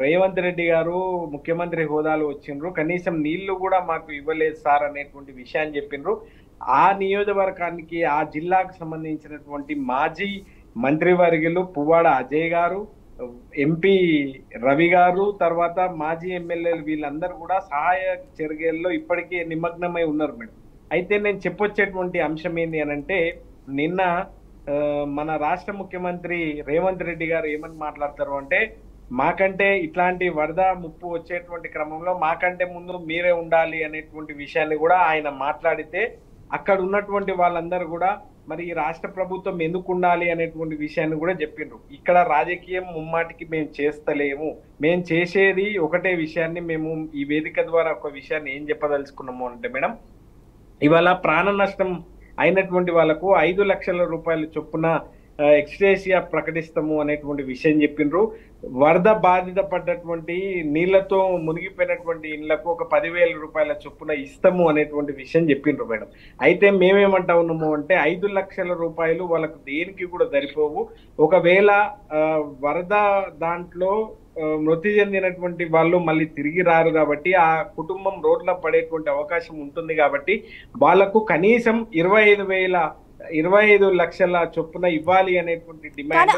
రేవంత్ రెడ్డి గారు ముఖ్యమంత్రి హోదాలో వచ్చిండ్రు, కనీసం నీళ్లు కూడా మాకు ఇవ్వలేదు సార్ అనేటువంటి విషయాన్ని చెప్పిండ్రు. ఆ నియోజకవర్గానికి ఆ జిల్లాకు సంబంధించినటువంటి మాజీ మంత్రివర్యులు పువ్వాడ అజయ్ గారు, ఎంపీ రవి గారు, తర్వాత మాజీ ఎమ్మెల్యేలు వీళ్ళందరూ కూడా సహాయ చర్యల్లో ఇప్పటికే నిమగ్నమై ఉన్నారు మేడం. అయితే నేను చెప్పొచ్చేటువంటి అంశం ఏంటి అనంటే నిన్న మన రాష్ట్ర ముఖ్యమంత్రి రేవంత్ రెడ్డి గారు ఏమని మాట్లాడతారు అంటే మాకంటే ఇట్లాంటి వరద ముప్పు వచ్చేటువంటి క్రమంలో మాకంటే ముందు మీరే ఉండాలి అనేటువంటి విషయాన్ని కూడా ఆయన మాట్లాడితే అక్కడ ఉన్నటువంటి వాళ్ళందరూ కూడా మరి ఈ రాష్ట్ర ప్రభుత్వం ఎందుకు ఉండాలి అనేటువంటి విషయాన్ని కూడా చెప్పిండ్రు. ఇక్కడ రాజకీయం ముమ్మాటికి మేము చేస్తలేము, మేము చేసేది ఒకటే విషయాన్ని మేము ఈ వేదిక ద్వారా ఒక విషయాన్ని ఏం చెప్పదలుచుకున్నాము అంటే మేడం, ఇవాళ ప్రాణ నష్టం అయినటువంటి వాళ్ళకు 5 లక్షల రూపాయల చొప్పున ఎక్స్టేషియా ప్రకటిస్తాము అనేటువంటి విషయం చెప్పిండ్రు. వరద బాధిత పడ్డటువంటి నీళ్లతో మునిగిపోయినటువంటి ఇళ్లకు ఒక 10,000 రూపాయల చొప్పున ఇస్తాము అనేటువంటి విషయం చెప్పిండ్రు మేడం. అయితే మేమేమంటా ఉన్నాము అంటే 5 లక్షల రూపాయలు వాళ్ళకు దేనికి కూడా సరిపోవు. ఒకవేళ వరద దాంట్లో మృతి చెందినటువంటి వాళ్ళు మళ్ళీ తిరిగి రారు కాబట్టి ఆ కుటుంబం రోడ్ల పడేటువంటి అవకాశం ఉంటుంది కాబట్టి వాళ్లకు కనీసం 25 లక్షల చొప్పున ఇవ్వాలి అనేటువంటి డిమాండ్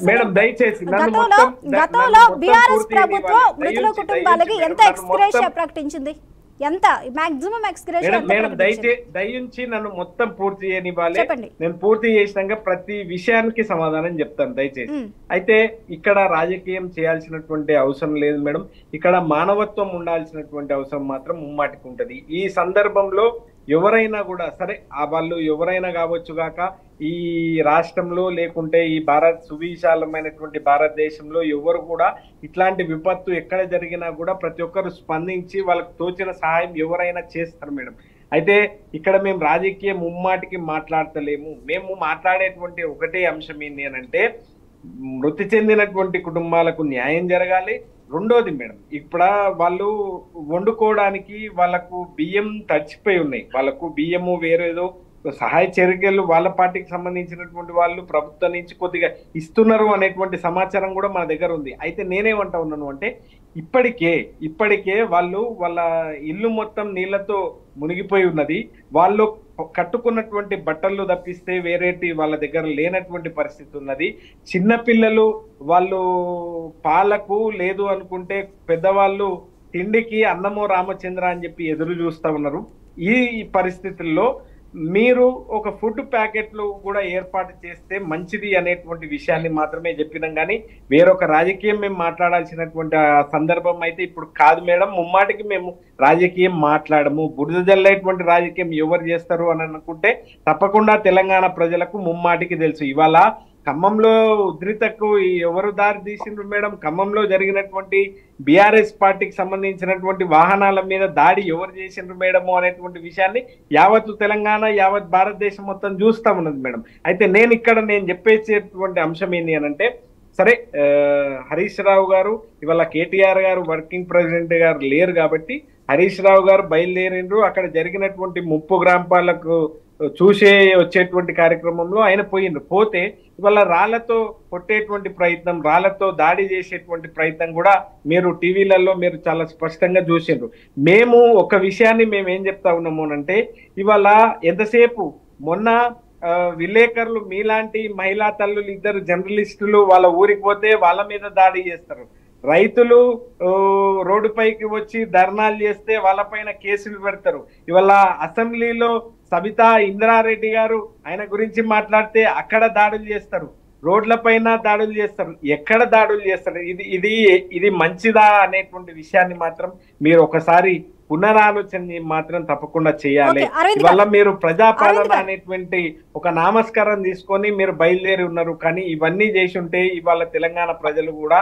మేడం. దయచేసి గతంలో బీఆర్ఎస్ ప్రభుత్వం మృతుల కుటుంబాలకి ఎంత ఎక్స్గ్రేషియా ప్రకటించింది? ఎంత మాక్సిమం ఎక్స్గ్రేషియా? మేడం దయించి నన్ను మొత్తం పూర్తి చేయనివ్వాలి. నేను పూర్తి చేసినాక ప్రతి విషయానికి సమాధానం చెప్తాను దయచేసి. అయితే ఇక్కడ రాజకీయం చేయాల్సినటువంటి అవసరం లేదు మేడం. ఇక్కడ మానవత్వం ఉండాల్సినటువంటి అవసరం మాత్రం ముమ్మాటికి ఉంటది. ఈ సందర్భంలో ఎవరైనా కూడా సరే వాళ్ళు ఎవరైనా కావచ్చు కాక ఈ రాష్ట్రంలో లేకుంటే ఈ సువిశాలమైనటువంటి భారతదేశంలో ఎవరు కూడా ఇట్లాంటి విపత్తు ఎక్కడ జరిగినా కూడా ప్రతి ఒక్కరు స్పందించి వాళ్ళకు తోచిన సహాయం ఎవరైనా చేస్తారు మేడం. అయితే ఇక్కడ మేము రాజకీయ ముమ్మాటికి మాట్లాడతలేము. మేము మాట్లాడేటువంటి ఒకటే అంశం ఏంటి అని అంటే మృతి చెందినటువంటి కుటుంబాలకు న్యాయం జరగాలి. రెండోది మేడం, ఇప్పుడు వాళ్ళు వండుకోవడానికి వాళ్ళకు బియ్యం తడిచిపోయి ఉన్నాయి. వాళ్ళకు బియ్యము వేరేదో సహాయ చర్యలు వాళ్ళ పార్టీకి సంబంధించినటువంటి వాళ్ళు ప్రభుత్వం నుంచి కొద్దిగా ఇస్తున్నారు అనేటువంటి సమాచారం కూడా మన దగ్గర ఉంది. అయితే నేనేమంటా ఉన్నాను అంటే ఇప్పటికే వాళ్ళ ఇల్లు మొత్తం నీళ్లతో మునిగిపోయి ఉన్నది. వాళ్ళు కట్టుకున్నటువంటి బట్టలు తప్పిస్తే వేరేటి వాళ్ళ దగ్గర లేనటువంటి పరిస్థితి ఉన్నది. చిన్నపిల్లలు వాళ్ళు పాలకు లేదు అనుకుంటే పెద్దవాళ్ళు తిండికి అన్నమో రామచంద్ర అని చెప్పి ఎదురు చూస్తా ఉన్నారు. ఈ పరిస్థితుల్లో మీరు ఒక ఫుడ్ ప్యాకెట్లు కూడా ఏర్పాటు చేస్తే మంచిది అనేటువంటి విషయాన్ని మాత్రమే చెప్పినాం. కానీ వేరొక రాజకీయం మేము మాట్లాడాల్సినటువంటి సందర్భం అయితే ఇప్పుడు కాదు మేడం. ముమ్మాటికి మేము రాజకీయం మాట్లాడము. బురద జల్లేటువంటి రాజకీయం ఎవరు చేస్తారు అని అనుకుంటే తప్పకుండా తెలంగాణ ప్రజలకు ముమ్మాటికి తెలుసు. ఇవాళ ఖమ్మంలో ఉద్రిక్తతకు ఎవరు దారి తీసిండ్రు మేడం? ఖమ్మంలో జరిగినటువంటి బీఆర్ఎస్ పార్టీకి సంబంధించినటువంటి వాహనాల మీద దాడి ఎవరు చేసిండ్రు మేడము అనేటువంటి విషయాన్ని యావత్ తెలంగాణ యావత్ భారతదేశం మొత్తం చూస్తా ఉన్నది మేడం. అయితే నేను చెప్పేసేటువంటి అంశం ఏంటి అని అంటే సరే హరీష్ రావు గారు ఇవాళ కేటీఆర్ గారు వర్కింగ్ ప్రెసిడెంట్ గారు లేరు కాబట్టి హరీష్ రావు గారు బయలుదేరిండ్రు. అక్కడ జరిగినటువంటి ముప్పు గ్రామాలకు చూసే వచ్చేటువంటి కార్యక్రమంలో ఆయన పోతే ఇవాళ రాళ్లతో కొట్టేటువంటి ప్రయత్నం, రాళ్లతో దాడి చేసేటువంటి ప్రయత్నం కూడా మీరు టీవీలలో మీరు చాలా స్పష్టంగా చూసిండ్రు. మేము ఒక విషయాన్ని మేము ఏం చెప్తా ఉన్నాము అంటే ఇవాళ ఎంతసేపు మొన్న విలేకరులు మీలాంటి మహిళా తల్లులు ఇద్దరు జర్నలిస్టులు వాళ్ళ ఊరికి పోతే వాళ్ళ మీద దాడి చేస్తారు. రైతులు రోడ్డుపైకి వచ్చి ధర్నాలు చేస్తే వాళ్ళపైన కేసులు పెడతారు. ఇవాళ అసెంబ్లీలో సబితా ఇంద్రారెడ్డి గారు ఆయన గురించి మాట్లాడితే అక్కడ దాడులు చేస్తారు, రోడ్లపైన దాడులు చేస్తారు. ఎక్కడ దాడులు చేస్తారు? ఇది మంచిదా అనేటువంటి విషయాన్ని మాత్రం మీరు ఒకసారి పునరాలోచన మాత్రం తప్పకుండా చేయాలి. ఇవల్ల మీరు ప్రజాపాలన అనేటువంటి ఒక నామస్కారం తీసుకొని మీరు బయలుదేరి ఉన్నారు. కానీ ఇవన్నీ చేసి ఉంటే ఇవాళ తెలంగాణ ప్రజలు కూడా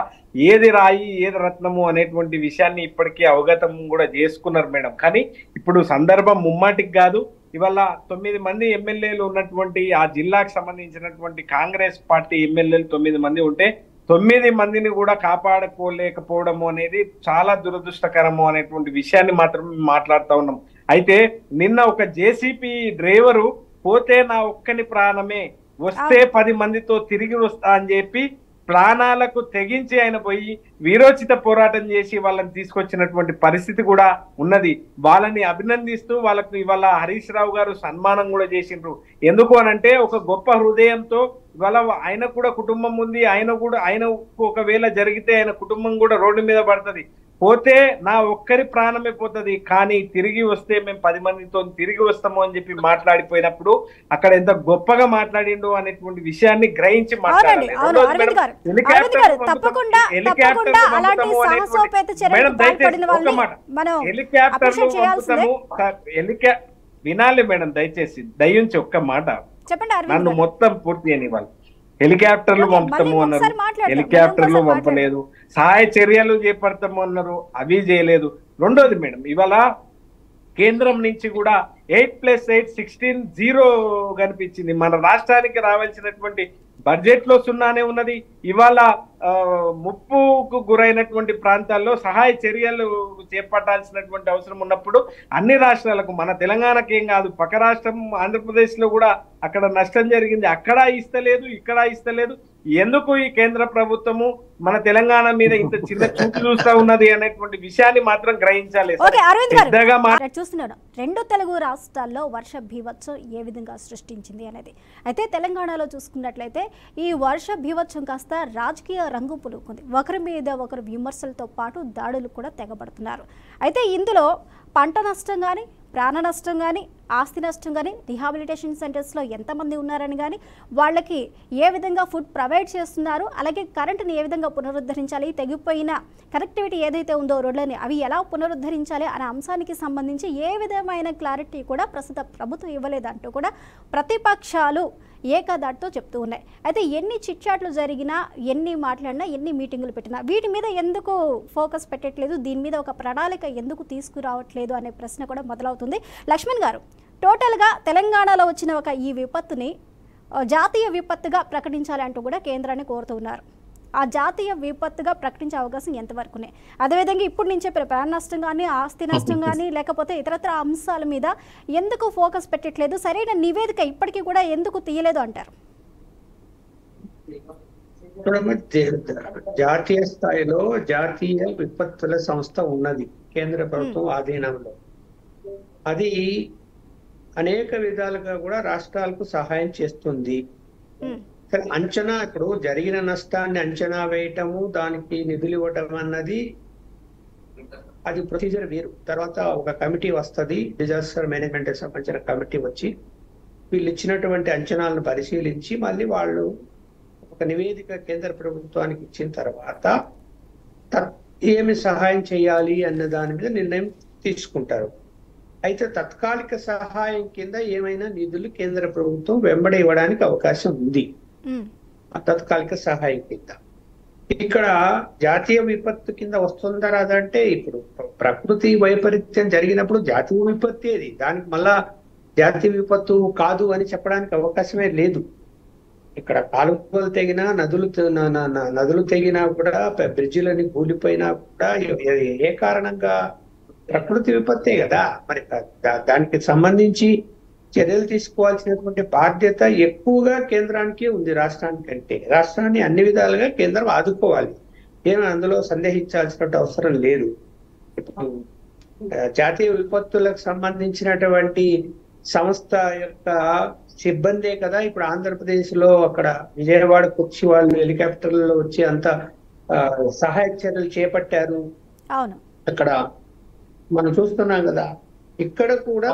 ఏది రాయి ఏది రత్నము అనేటువంటి విషయాన్ని ఇప్పటికీ అవగతం కూడా చేసుకున్నారు మేడం. కానీ ఇప్పుడు సందర్భం ముమ్మాటికి కాదు. ఇవాళ 9 మంది ఎమ్మెల్యేలు ఉన్నటువంటి ఆ జిల్లాకు సంబంధించినటువంటి కాంగ్రెస్ పార్టీ ఎమ్మెల్యేలు 9 మంది ఉంటే 9 మందిని కూడా కాపాడుకోలేకపోవడము అనేది చాలా దురదృష్టకరము అనేటువంటి విషయాన్ని మాత్రం మాట్లాడుతూ ఉన్నాం. అయితే నిన్న ఒక జేసీపీ డ్రైవరు పోతే నా ఒక్కని ప్రాణమే, వస్తే 10 మందితో తిరిగి వస్తా అని చెప్పి ప్రాణాలకు తెగించి ఆయన పోయి వీరోచిత పోరాటం చేసి వాళ్ళని తీసుకొచ్చినటువంటి పరిస్థితి కూడా ఉన్నది. వాళ్ళని అభినందిస్తూ వాళ్ళకు ఇవాళ హరీష్ రావు గారు సన్మానం కూడా చేసిండ్రు. ఎందుకు అనంటే ఒక గొప్ప హృదయంతో ఇవాళ ఆయన కూడా కుటుంబం ఉంది. ఆయనకు ఒకవేళ జరిగితే ఆయన కుటుంబం కూడా రోడ్డు మీద పడుతుంది. పోతే నా ఒక్కరి ప్రాణమే పోతుంది, కానీ తిరిగి వస్తే మేము 10 మందితో తిరిగి వస్తాము అని చెప్పి మాట్లాడిపోయినప్పుడు అక్కడ ఎంత గొప్పగా మాట్లాడిండు అనేటువంటి విషయాన్ని గ్రహించి మాట్లాడాలి. వినాలి మేడం, దయచేసి దయించి ఒక్క మాట నన్ను మొత్తం పూర్తి అనివ్వాలి. హెలికాప్టర్లు పంపుతాము అన్నారు, హెలికాప్టర్లు పంపలేదు. సహాయ చర్యలు చేపడతాము అన్నారు, అవి చేయలేదు. రెండోది మేడం, ఇవాళ కేంద్రం నుంచి కూడా 8+8 16 0 కనిపించింది. మన రాష్ట్రానికి రావాల్సినటువంటి బడ్జెట్ లో 0నే ఉన్నది. ఇవాళ ముప్పుకు గురైనటువంటి ప్రాంతాల్లో సహాయ చర్యలు చేపట్టాల్సినటువంటి అవసరం ఉన్నప్పుడు అన్ని రాష్ట్రాలకు, మన తెలంగాణకి ఏం కాదు, పక్క రాష్ట్రం ఆంధ్రప్రదేశ్ లో కూడా అక్కడ నష్టం జరిగింది, అక్కడ ఇస్తలేదు, ఇక్కడ ఇస్తలేదు. ఎందుకు ఈ కేంద్ర ప్రభుత్వము మన తెలంగాణ మీద ఇంత చిన్న చూపు చూస్తా ఉన్నది అనేటువంటి విషయాన్ని మాత్రం గ్రహించాలి. చూస్తున్నాడు 2 తెలుగు రాష్ట్రాల్లో వర్ష బీభత్సం ఏ విధంగా సృష్టించింది అనేది. అయితే తెలంగాణలో చూసుకున్నట్లయితే ఈ వర్ష బీభత్సం కాస్త రాజకీయ రంగు పులుకుంది. ఒకరి మీద ఒకరు విమర్శలతో పాటు దాడులు కూడా తెగబడుతున్నారు. అయితే ఇందులో పంట నష్టం కానీ, ప్రాణ నష్టం కానీ, ఆస్తి నష్టం కానీ, రిహాబిలిటేషన్ సెంటర్స్లో ఎంతమంది ఉన్నారని కానీ, వాళ్ళకి ఏ విధంగా ఫుడ్ ప్రొవైడ్ చేస్తున్నారు, అలాగే కరెంటుని ఏ విధంగా పునరుద్ధరించాలి, తెగిపోయిన కనెక్టివిటీ ఏదైతే ఉందో రోడ్లని అవి ఎలా పునరుద్ధరించాలి అనే అంశానికి సంబంధించి ఏ విధమైన క్లారిటీ కూడా ప్రస్తుత ప్రభుత్వం ఇవ్వలేదంటూ కూడా ప్రతిపక్షాలు ఏకదాటితో చెప్తూ ఉన్నాయి. అయితే ఎన్ని చిట్చాట్లు జరిగినా, ఎన్ని మాట్లాడినా, ఎన్ని మీటింగులు పెట్టినా వీటి మీద ఎందుకు ఫోకస్ పెట్టట్లేదు, దీని మీద ఒక ప్రణాళిక ఎందుకు తీసుకురావట్లేదు అనే ప్రశ్న కూడా మొదలవుతుంది. లక్ష్మణ్ గారు, టోటల్గా తెలంగాణలో వచ్చిన ఒక ఈ విపత్తుని జాతీయ విపత్తుగా ప్రకటించాలి అంటూ కూడా కేంద్రాన్ని కోరుతున్నారు. ఆ జాతీయ విపత్తుగా ప్రకటించే అవకాశం ఎంతవరకునే, అదేవిధంగా ఇప్పుడు నేను చెప్పిన ప్రాణ నష్టం కానీ, ఆస్తి నష్టం కానీ, లేకపోతే ఇతరత్ర అంశాల మీద ఎందుకు ఫోకస్ పెట్టట్లేదు, సరైన నివేదిక ఇప్పటికీ కూడా ఎందుకు తీయలేదు అంటారు? జాతీయ స్థాయిలో జాతీయ విపత్తుల సంస్థ ఉన్నది కేంద్ర ప్రభుత్వం ఆధీనంలో. అది అనేక విధాలుగా కూడా రాష్ట్రాలకు సహాయం చేస్తుంది. అంచనా, ఇప్పుడు జరిగిన నష్టాన్ని అంచనా వేయటము, దానికి నిధులు ఇవ్వటం అన్నది అది ప్రొసీజర్ వేరు. తర్వాత ఒక కమిటీ వస్తుంది, డిజాస్టర్ మేనేజ్మెంట్ సంబంధించిన కమిటీ వచ్చి వీళ్ళు ఇచ్చినటువంటి అంచనాలను పరిశీలించి మళ్ళీ వాళ్ళు ఒక నివేదిక కేంద్ర ప్రభుత్వానికి ఇచ్చిన తర్వాత ఏమి సహాయం చేయాలి అన్న దాని మీద నిర్ణయం తీసుకుంటారు. అయితే తాత్కాలిక సహాయం కింద ఏమైనా నిధులు కేంద్ర ప్రభుత్వం వెంబడి ఇవ్వడానికి అవకాశం ఉంది. ఆ తాత్కాలిక సహాయం కింద ఇక్కడ జాతీయ విపత్తు కింద వస్తుందా రాదంటే, ఇప్పుడు ప్రకృతి వైపరీత్యం జరిగినప్పుడు జాతీయ విపత్తి అది, దానికి మళ్ళా జాతీయ విపత్తు కాదు అని చెప్పడానికి అవకాశమే లేదు. ఇక్కడ కాలువలు తెగినా, నదులు తెగినా కూడా, బ్రిడ్జిలని కూలిపోయినా కూడా ఏ కారణంగా ప్రకృతి విపత్తే కదా. మరి దానికి సంబంధించి చర్యలు తీసుకోవాల్సినటువంటి బాధ్యత ఎక్కువగా కేంద్రానికి ఉంది రాష్ట్రానికంటే. రాష్ట్రాన్ని అన్ని విధాలుగా కేంద్రం ఆదుకోవాలి, ఏమి అందులో సందేహించాల్సిన అవసరం లేదు. ఇప్పుడు జాతీయ విపత్తులకు సంబంధించినటువంటి సంస్థ యొక్క సిబ్బందే కదా ఇప్పుడు ఆంధ్రప్రదేశ్ లో అక్కడ విజయవాడ కుర్చి వాళ్ళు హెలికాప్టర్లలో వచ్చి అంత సహాయ చర్యలు చేపట్టారు. అక్కడ మనం చూస్తున్నాం కదా. ఇక్కడ కూడా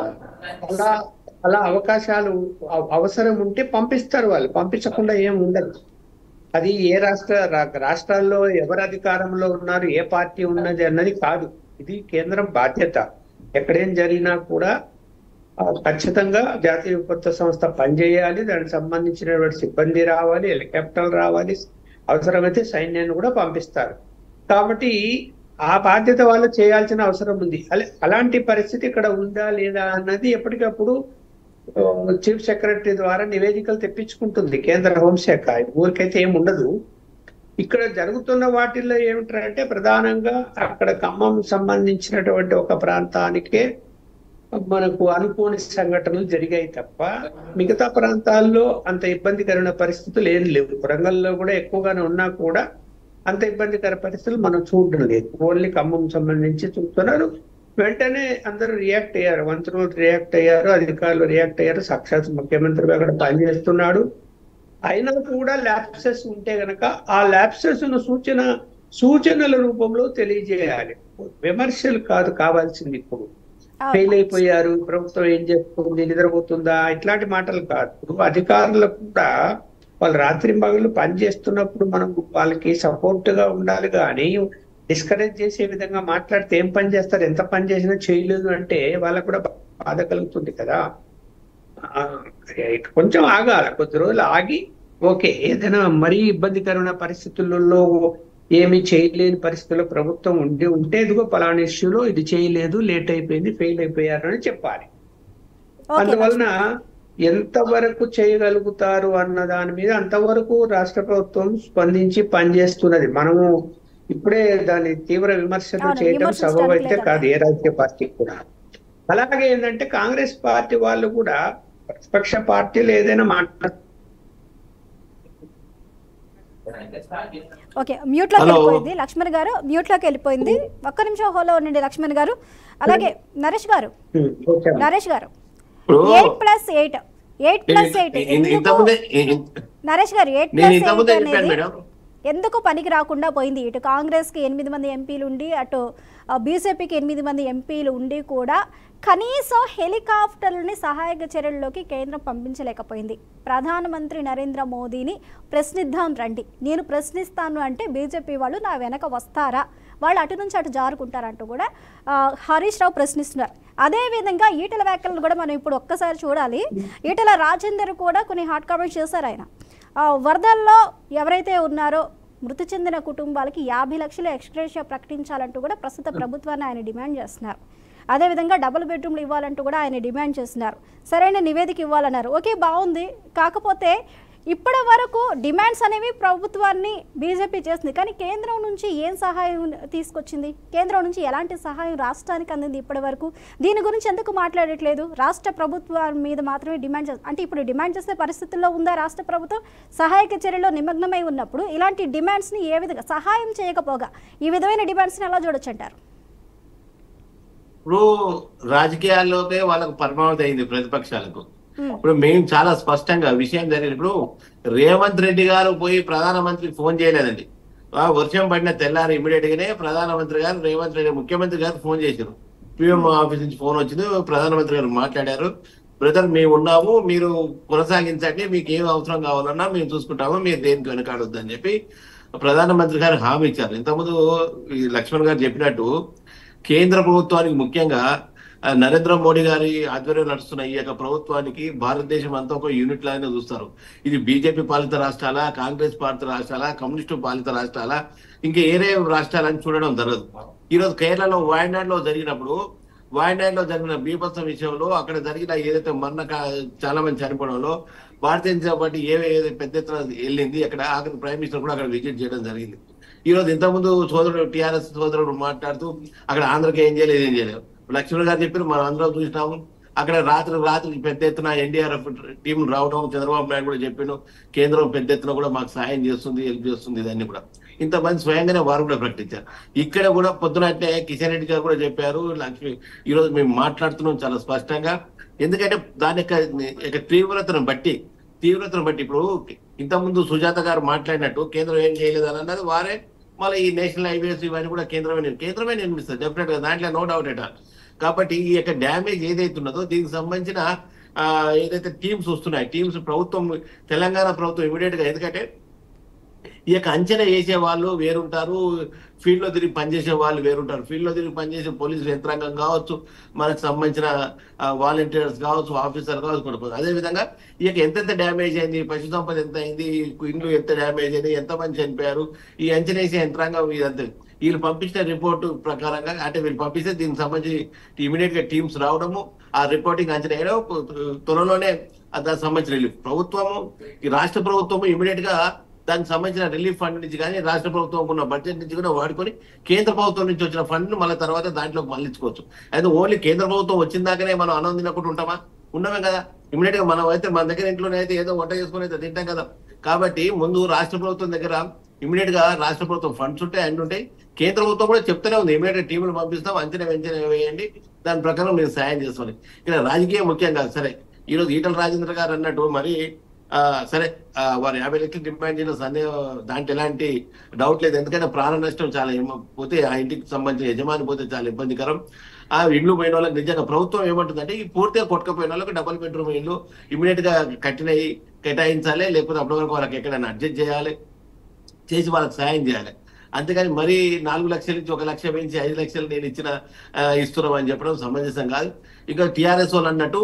అలా అవకాశాలు అవసరం ఉంటే పంపిస్తారు, వాళ్ళు పంపించకుండా ఏం ఉండదు. అది ఏ రాష్ట్రాల్లో ఎవరు అధికారంలో ఉన్నారు, ఏ పార్టీ ఉన్నది అన్నది కాదు. ఇది కేంద్రం బాధ్యత. ఎక్కడేం జరిగినా కూడా ఖచ్చితంగా జాతీయ విపత్తు సంస్థ పనిచేయాలి, దానికి సంబంధించినటువంటి సిబ్బంది రావాలి, హెలికాప్టర్లు రావాలి, అవసరమైతే సైన్యాన్ని కూడా పంపిస్తారు. కాబట్టి ఆ బాధ్యత వాళ్ళు చేయాల్సిన అవసరం ఉంది. అలాంటి పరిస్థితి ఇక్కడ ఉందా లేదా అన్నది ఎప్పటికప్పుడు చీఫ్ సెక్రటరీ ద్వారా నివేదికలు తెప్పించుకుంటుంది కేంద్ర హోంశాఖ. ఊరికైతే ఏమి ఉండదు. ఇక్కడ జరుగుతున్న వాటిల్లో ఏమిటంటే ప్రధానంగా అక్కడ ఖమ్మం సంబంధించినటువంటి ఒక ప్రాంతానికే మనకు అనుకోని సంఘటనలు జరిగాయి తప్ప మిగతా ప్రాంతాల్లో అంత ఇబ్బందికరమైన పరిస్థితులు ఏం లేవు. వరంగల్లో కూడా ఎక్కువగానే ఉన్నా కూడా అంత ఇబ్బందికర పరిస్థితులు మనం చూడడం లేదు. ఓన్లీ ఖమ్మం సంబంధించి చూస్తున్నారు. వెంటనే అందరూ రియాక్ట్ అయ్యారు, మంత్రులు రియాక్ట్ అయ్యారు, అధికారులు రియాక్ట్ అయ్యారు. సాక్షాత్ ముఖ్యమంత్రి అక్కడ పనిచేస్తున్నాడు. అయినా కూడా ల్యాప్సెస్ ఉంటే గనక ఆ ల్యాప్సెస్ ను సూచనల రూపంలో తెలియజేయాలి. విమర్శలు కాదు కావాల్సింది. ఇప్పుడు ఫెయిల్ అయిపోయారు, ప్రభుత్వం ఏం చేస్తుంది, నిద్రపోతుందా, ఇట్లాంటి మాటలు కాదు. ఇప్పుడు అధికారులు కూడా వాళ్ళు రాత్రి పగళ్ళు పని చేస్తున్నప్పుడు మనం వాళ్ళకి సపోర్ట్ గా ఉండాలి, కానీ డిస్కరేజ్ చేసే విధంగా మాట్లాడితే ఏం పని చేస్తారు, ఎంత పని చేసినా చేయలేదు అంటే వాళ్ళకు కూడా బాధ కలుగుతుంది కదా. కొంచెం ఆగాలి, కొద్ది రోజులు ఆగి ఓకే ఏదైనా మరీ ఇబ్బందికరమైన పరిస్థితులలో ఏమి చేయలేని పరిస్థితుల్లో ప్రభుత్వం ఉంటే ఇదిగో పలానా ఇష్యూలో ఇది చేయలేదు, లేట్ అయిపోయింది, ఫెయిల్ అయిపోయారు అని చెప్పాలి. అందువలన ఎంతవరకు చేయగలుగుతారు అన్న దాని మీద అంతవరకు రాష్ట్ర ప్రభుత్వం స్పందించి పనిచేస్తున్నది. మనము ఇప్పుడే దాని తీవ్ర విమర్శలు చేయడం సబబు అయితే కాదు ఏ రాజకీయ పార్టీ కూడా. అలాగే ఏంటంటే కాంగ్రెస్ పార్టీ వాళ్ళు కూడా ప్రతిపక్ష పార్టీలు ఏదైనా ఓకే, మ్యూట్ లోకి వెళ్ళిపోయింది లక్ష్మణ్ గారు, మ్యూట్ లోకి వెళ్ళిపోయింది. ఒక్క నిమిషం హోలో ఉండండి లక్ష్మణ్ గారు. అలాగే నరేష్ గారు 8+8 నరేష్ గారు 8+8 అనేది ఎందుకు పనికి రాకుండా పోయింది? ఇటు కాంగ్రెస్ కి 8 మంది ఎంపీలు ఉండి, అటు బీజేపీకి 8 మంది ఎంపీలు ఉండి కూడా కనీసం హెలికాప్టర్లని సహాయక చర్యల్లోకి కేంద్రం పంపించలేకపోయింది. ప్రధానమంత్రి నరేంద్ర మోదీని ప్రశ్నిద్దాం రండి, నేను ప్రశ్నిస్తాను అంటే బీజేపీ వాళ్ళు నా వెనక వస్తారా, వాళ్ళు అటు నుంచి అటు జారుకుంటారంటూ కూడా హరీష్ రావు ప్రశ్నిస్తున్నారు. అదేవిధంగా ఈటల వ్యాఖ్యలను కూడా మనం ఇప్పుడు ఒక్కసారి చూడాలి. ఈటల రాజేందర్ కూడా కొన్ని హాట్ కామెంట్స్ చేశారు. ఆయన వరదల్లో ఎవరైతే ఉన్నారో మృతి చెందిన కుటుంబాలకి 50 లక్షల ఎక్స్గ్రేషియా ప్రకటించాలంటూ కూడా ప్రస్తుత ప్రభుత్వాన్ని ఆయన డిమాండ్ చేస్తున్నారు. అదేవిధంగా డబుల్ బెడ్రూమ్లు ఇవ్వాలంటూ కూడా ఆయన డిమాండ్ చేస్తున్నారు. సరైన నివేదిక ఇవ్వాలన్నారు. ఓకే, బాగుంది. కాకపోతే ఇప్పటి వరకు డిమాండ్స్ అనేవి ప్రభుత్వాన్ని బీజేపీ చేస్తుంది, కానీ కేంద్రం నుంచి ఏం సహాయం తీసుకొచ్చింది? కేంద్రం నుంచి ఎలాంటి సహాయం రాష్ట్రానికి అందింది ఇప్పటి వరకు? దీని గురించి ఎందుకు మాట్లాడట్లేదు? రాష్ట్ర ప్రభుత్వం మీద మాత్రమే డిమాండ్ చేస్తుంది. అంటే ఇప్పుడు డిమాండ్ చేసే పరిస్థితుల్లో ఉందా రాష్ట్ర ప్రభుత్వం? సహాయక చర్యలో నిమగ్నమై ఉన్నప్పుడు ఇలాంటి డిమాండ్స్ని ఏ విధంగా సహాయం చేయకపోగా ఈ విధమైన డిమాండ్స్ని ఎలా చూడొచ్చు అంటారు? ఇప్పుడు రాజకీయాల్లోనే వాళ్ళకు పరమావధి అయింది ప్రతిపక్షాలకు. ఇప్పుడు మేము చాలా స్పష్టంగా విషయం జరిగినప్పుడు రేవంత్ రెడ్డి గారు పోయి ప్రధానమంత్రికి ఫోన్ చేయలేదండి. వర్షం పడిన తెల్లారి ఇమీడియట్ గానే ప్రధానమంత్రి గారు రేవంత్ రెడ్డి ముఖ్యమంత్రి గారు ఫోన్ చేశారు. పిఎం ఆఫీస్ నుంచి ఫోన్ వచ్చింది, ప్రధానమంత్రి గారు మాట్లాడారు. బ్రదర్ మేము ఉన్నాము, మీరు కొనసాగించండి, మీకు ఏం అవసరం కావాలన్నా మేము చూసుకుంటాము, మీరు దేనికి వెనకాడొద్దని చెప్పి ప్రధానమంత్రి గారు హామీ ఇచ్చారు. ఇంతకుముందు లక్ష్మణ్ గారు చెప్పినట్టు కేంద్ర ప్రభుత్వానికి ముఖ్యంగా నరేంద్ర మోడీ గారి ఆధ్వర్యంలో నడుస్తున్న ఈ యొక్క ప్రభుత్వానికి భారతదేశం అంతా ఒక యూనిట్ లాగానే చూస్తారు. ఇది బీజేపీ పాలిత రాష్ట్రాల, కాంగ్రెస్ పాలిత రాష్ట్రాల, కమ్యూనిస్టు పాలిత రాష్ట్రాల, ఇంకా ఏరే రాష్ట్రాలని చూడడం జరగదు. ఈరోజు కేరళలో వాయనాడులో జరిగిన బీభత్సం విషయంలో అక్కడ జరిగిన ఏదైతే చాలా మంది చనిపోవడంలో భారతీయ జనతా పార్టీ ఏదైతే పెద్ద ఎత్తున వెళ్ళింది, అక్కడ ఆఖరి ప్రైమ్ మినిస్టర్ కూడా అక్కడ విజిట్ చేయడం జరిగింది. ఈ రోజు ఇంతకుముందు టీఆర్ఎస్ సోదరుడు మాట్లాడుతూ అక్కడ ఆంధ్రకి ఏం చేయలేదు. లక్ష్మణ్ గారు చెప్పారు, మనం అందరం చూసినాము. అక్కడ రాత్రి పెద్ద ఎత్తున ఎన్డీఆర్ఎఫ్ టీం రావడం, చంద్రబాబు నాయుడు కూడా చెప్పాను కేంద్రం పెద్ద ఎత్తున కూడా మాకు సాయం చేస్తుంది, హెల్ప్ చేస్తుంది. ఇదన్నీ కూడా ఇంతమంది స్వయంగానే వారు కూడా ప్రకటించారు. ఇక్కడ కూడా పొద్దునంటే కిషన్ రెడ్డి గారు కూడా చెప్పారు. ఈ రోజు మేము మాట్లాడుతున్నాం చాలా స్పష్టంగా. ఎందుకంటే దాని యొక్క తీవ్రతను బట్టి ఇప్పుడు ఇంతకుముందు సుజాత గారు మాట్లాడినట్టు కేంద్రం ఏం చేయలేదు అని అన్నది వారే. మళ్ళీ ఈ నేషనల్ హైవేస్ ఇవన్నీ కూడా కేంద్రమే నిర్మిస్తారు డెఫినెట్ గా, దాంట్లో నో డౌట్ ఎట్ ఆల్. కాబట్టి ఈ యొక్క డ్యామేజ్ ఏదైతే ఉన్నదో దీనికి సంబంధించిన ఏదైతే టీమ్స్ వస్తున్నాయి, టీమ్స్ ప్రభుత్వం తెలంగాణ ప్రభుత్వం ఇమీడియట్ గా, ఎందుకంటే ఈ యొక్క అంచనా వేసే వాళ్ళు వేరుంటారు, ఫీల్డ్ లో తిరిగి పనిచేసే వాళ్ళు వేరుంటారు. ఫీల్డ్ లో తిరిగి పనిచేసే పోలీసు యంత్రాంగం కావచ్చు, మనకు సంబంధించిన వాలంటీర్స్ కావచ్చు, ఆఫీసర్ కావచ్చు. అదేవిధంగా ఈ యొక్క ఎంతెంత డ్యామేజ్ అయింది, పశు సంపద ఎంత అయింది, ఇండ్లు ఎంత డ్యామేజ్ అయింది, ఎంతమంది చనిపోయారు, ఈ అంచనా వేసే యంత్రాంగం ఇదంతా వీళ్ళు పంపించిన రిపోర్టు ప్రకారంగా, అంటే వీళ్ళు పంపిస్తే దీనికి సంబంధించి ఇమీడియట్ గా టీమ్స్ రావడము, ఆ రిపోర్టింగ్ అంచనా వేయడం, త్వరలోనే దానికి సంబంధించిన రిలీఫ్ ప్రభుత్వము, ఈ రాష్ట్ర ప్రభుత్వము ఇమీడియట్ గా దానికి సంబంధించిన రిలీఫ్ ఫండ్ నుంచి కానీ రాష్ట్ర ప్రభుత్వం ఉన్న బడ్జెట్ నుంచి కూడా వాడుకొని కేంద్ర ప్రభుత్వం నుంచి వచ్చిన ఫండ్ మళ్ళీ తర్వాత దాంట్లోకి మళ్ళించుకోవచ్చు. అయితే ఓన్లీ కేంద్ర ప్రభుత్వం వచ్చిందాకనే మనం అన్నం తినకుండా ఉంటామా? ఉండమే కదా. ఇమీడియట్ గా మనం అయితే మన దగ్గర ఇంట్లోనే అయితే ఏదో వంట చేసుకుని అయితే తింటాం కదా. కాబట్టి ముందు రాష్ట్ర ప్రభుత్వం దగ్గర ఇమీడియట్ గా రాష్ట్ర ప్రభుత్వం ఫండ్స్ ఉంటాయి, అండ్ ఉంటాయి. కేంద్ర ప్రభుత్వం కూడా చెప్తూనే ఉంది, ఇమీడియట్ గా టీములు పంపిస్తాం, అంచనా వేయండి, దాని ప్రకారం మేము సాయం చేస్తామని. ఇక్కడ రాజకీయం ముఖ్యం కాదు. సరే, ఈ రోజు ఈటల రాజేంద్ర గారు అన్నట్టు మరి సరే వారు 50 లక్షలు డిమాండ్ చేయడం సందేహం, దాంట్లో ఎలాంటి డౌట్ లేదు. ఎందుకంటే ప్రాణ నష్టం చాలా పోతే, ఆ ఇంటికి సంబంధించిన యజమాని పోతే చాలా ఇబ్బందికరం. ఆ ఇండ్లు పోయిన వాళ్ళకి నిజంగా ప్రభుత్వం ఏమంటుందంటే ఈ పూర్తిగా కొట్టుకపోయిన వాళ్ళకి డబుల్ బెడ్రూమ్ ఇల్లు ఇమీడియట్ గా కేటాయించాలి, లేకపోతే అప్పటి వరకు వాళ్ళకి ఎక్కడైనా అడ్జస్ట్ చేసి వాళ్ళకి సాయం చేయాలి. అంతేగాని మరీ 4 లక్షల నుంచి 1 లక్ష పెంచి 5 లక్షలు నేను ఇస్తున్నాం అని చెప్పడం సమంజసం కాదు. ఇక టీఆర్ఎస్ వాళ్ళు అన్నట్టు